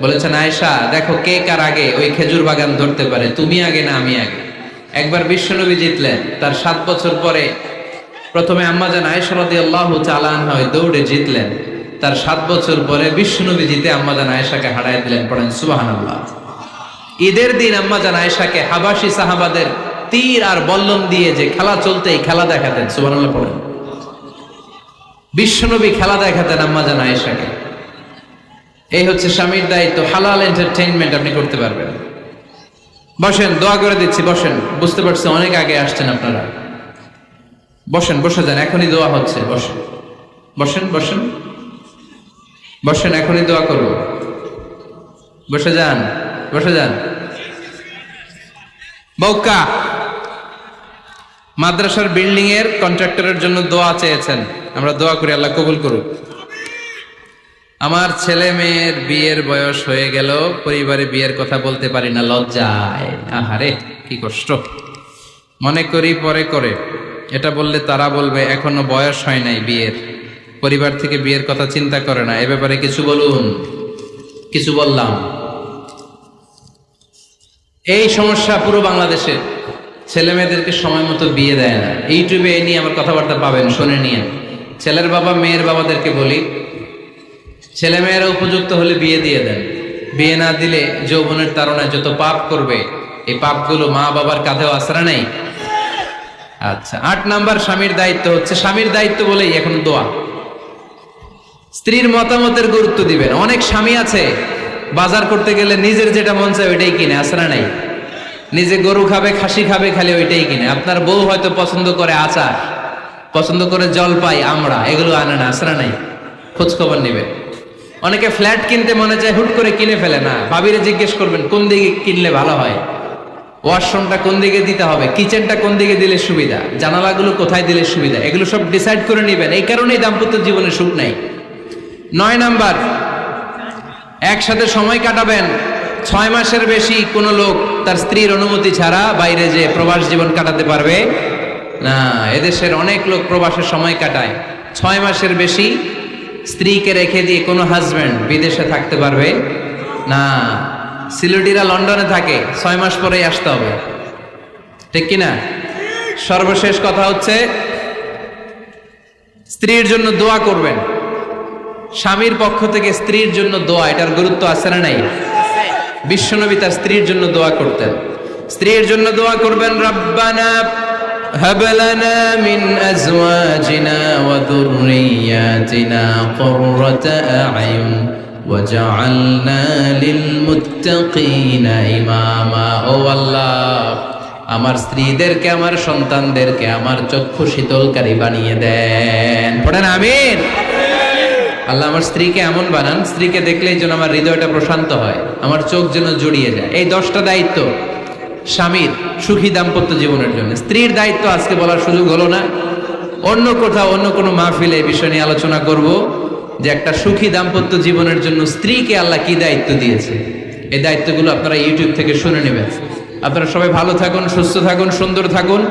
বলেছেন, আয়েশা দেখো কে কার আগে ওই খেজুর বাগান ধরতে পারে, তুমি আগে না আমি আগে। একবার বিশ্বনবী জিতলেন, তার 7 বছর পরে প্রথমে আম্মা জান আয়েশা রাদিয়াল্লাহু তাআলা আনহা ওই দৌড়ে জিতলেন। তার 7 বছর পরে বিশ্বনবী জিতে আম্মা জান আয়েশাকে হারায় দিলেন। পড়েন সুবহানাল্লাহ। ঈদের দিন আম্মা জান আয়েশাকে হাবাসি সাহাবাদের তীর আর বল্লম দিয়ে যে খেলা চলতেই খেলা দেখাতেন। সুবহানাল্লাহ পড়েন। বিশ্বনবী খেলা দেখাতেন আম্মা জান আয়েশাকে। এই হচ্ছে স্বামীর দায়িত্ব। হালাল এন্টারটেইনমেন্ট আপনি করতে পারবেন। বসেন, দোয়া করে দিচ্ছি, বসেন। বুঝতে পারছি অনেক আগে আসছেন আপনারা। বসেন, বসে যান, এখনই দোয়া হচ্ছে। বসেন বসেন বসেন বসেন, এখনই দোয়া করব। বসে যান, বসে যান। বউকা মাদ্রাসার বিল্ডিং এর কন্ট্রাক্টরের জন্য দোয়া চেয়েছেন, আমরা দোয়া করি আল্লাহ কবুল করুক। আমার ছেলে মেয়ের বিয়ের বয়স হয়ে গেল, পরিবারে বিয়ের কথা বলতে পারি না, লজ্জায়। আহারে কি কষ্ট। মনে করি পরে করে, এটা বললে তারা বলবে এখনো বয়স হয় নাই বিয়ের, পরিবার থেকে বিয়ের কথা চিন্তা করে না। এ ব্যাপারে কিছু বলুন। কিছু বললাম। এই সমস্যা পুরো বাংলাদেশে, ছেলে মেয়েদেরকে সময় মতো বিয়ে দেয় না। ইউটিউবে এই নিয়ে আমার কথাবার্তা পাবেন, শুনে নিয়ে। ছেলের বাবা মেয়ের বাবাদেরকে বলি, ছেলে মেয়েরা উপযুক্ত হলে বিয়ে দিয়ে দেন। বিয়ে না দিলে যৌবনের তাড়নায় যত পাপ করবে, এই পাপগুলো মা বাবার কাঁধেও আছড়া নেই। আচ্ছা, 8 নাম্বার স্বামীর দায়িত্ব হচ্ছে, স্বামীর দায়িত্ব বলেই এখন দোয়া। স্ত্রীর মতামতের গুরুত্ব দিবেন। অনেক স্বামী আছে বাজার করতে গেলে নিজের যেটা মন চায় ওইটাই কিনে, আছে না নাই? নিজে গরু খাবে, খাসি খাবে, খালি ওইটাই কিনে। আপনার বউ হয়তো পছন্দ করে আচার, পছন্দ করে জলপাই, আমড়া, এগুলো আনে না, আছে না নাই? খোঁজ খবর নিবে। অনেকে ফ্ল্যাট কিনতে মনে চায়, হুট করে কিনে ফেলে না। ভাবিরে জিজ্ঞেস করবেন কোন দিকে কিনলে ভালো হয়, ওয়াশরুমটা কোন দিকে দিতে হবে, কিচেনটা কোন দিকে দিলে সুবিধা, জানালাগুলো কোথায় দিলে সুবিধা, এগুলো সব ডিসাইড করে নেবেন। এই কারণেই দাম্পত্য জীবনে সুখ নাই। 9 নাম্বার, একসাথে সময় কাটাবেন। 6 মাসের বেশি কোন লোক তার স্ত্রীর অনুমতি ছাড়া বাইরে যে প্রবাস জীবন কাটাতে পারবে না। এদেশের অনেক লোক প্রবাসে সময় কাটায়। 6 মাসের বেশি স্ত্রীকে রেখে দিয়ে কোনো হাজবেন্ড বিদেশে থাকতে পারবে না। সিলেটিরা লন্ডনে থাকে, 6 মাস পরেই আসতে হবে, ঠিক কিনা? সর্বশেষ কথা হচ্ছে, স্ত্রীর জন্য দোয়া করবেন। স্বামীর পক্ষ থেকে স্ত্রীর জন্য দোয়া, এটার গুরুত্ব আছে না নাই? বিশ্বনবী তার স্ত্রীর জন্য দোয়া করতেন। স্ত্রীর জন্য দোয়া করবেন, রব্বানা হাব লানা মিন আজওয়াজিনা ওয়া যুররিয়াতিনা কুররাতা আ'য়ুন ওয়াজআলনা লিল মুত্তাকিনা ইমামা। ও আল্লাহ, আমার স্ত্রীদেরকে, আমার সন্তানদেরকে আমার চক্ষু শীতলকারী বানিয়ে দেন। পড়েন আমিন। আল্লাহ আমার স্ত্রীকে এমন বানান, স্ত্রীকে দেখলেই যেন আমার হৃদয়টা প্রশান্ত হয়, আমার চোখ যেন জুড়িয়ে যায়। এই 10টা দায়িত্ব স্বামীর সুখী দাম্পত্য জীবনের জন্য। স্ত্রীর দায়িত্ব আজকে বলার সুযোগ হলো না, অন্য কোথাও অন্য কোনো মাহফিলে এই বিষয় নিয়ে আলোচনা করব, যে একটা সুখী দাম্পত্য জীবনের জন্য স্ত্রীকে আল্লাহ কি দায়িত্ব দিয়েছে। এই দায়িত্বগুলো আপনারা ইউটিউব থেকে শুনে নেবেন। আপনারা সবাই ভালো থাকুন, সুস্থ থাকুন, সুন্দর থাকুন।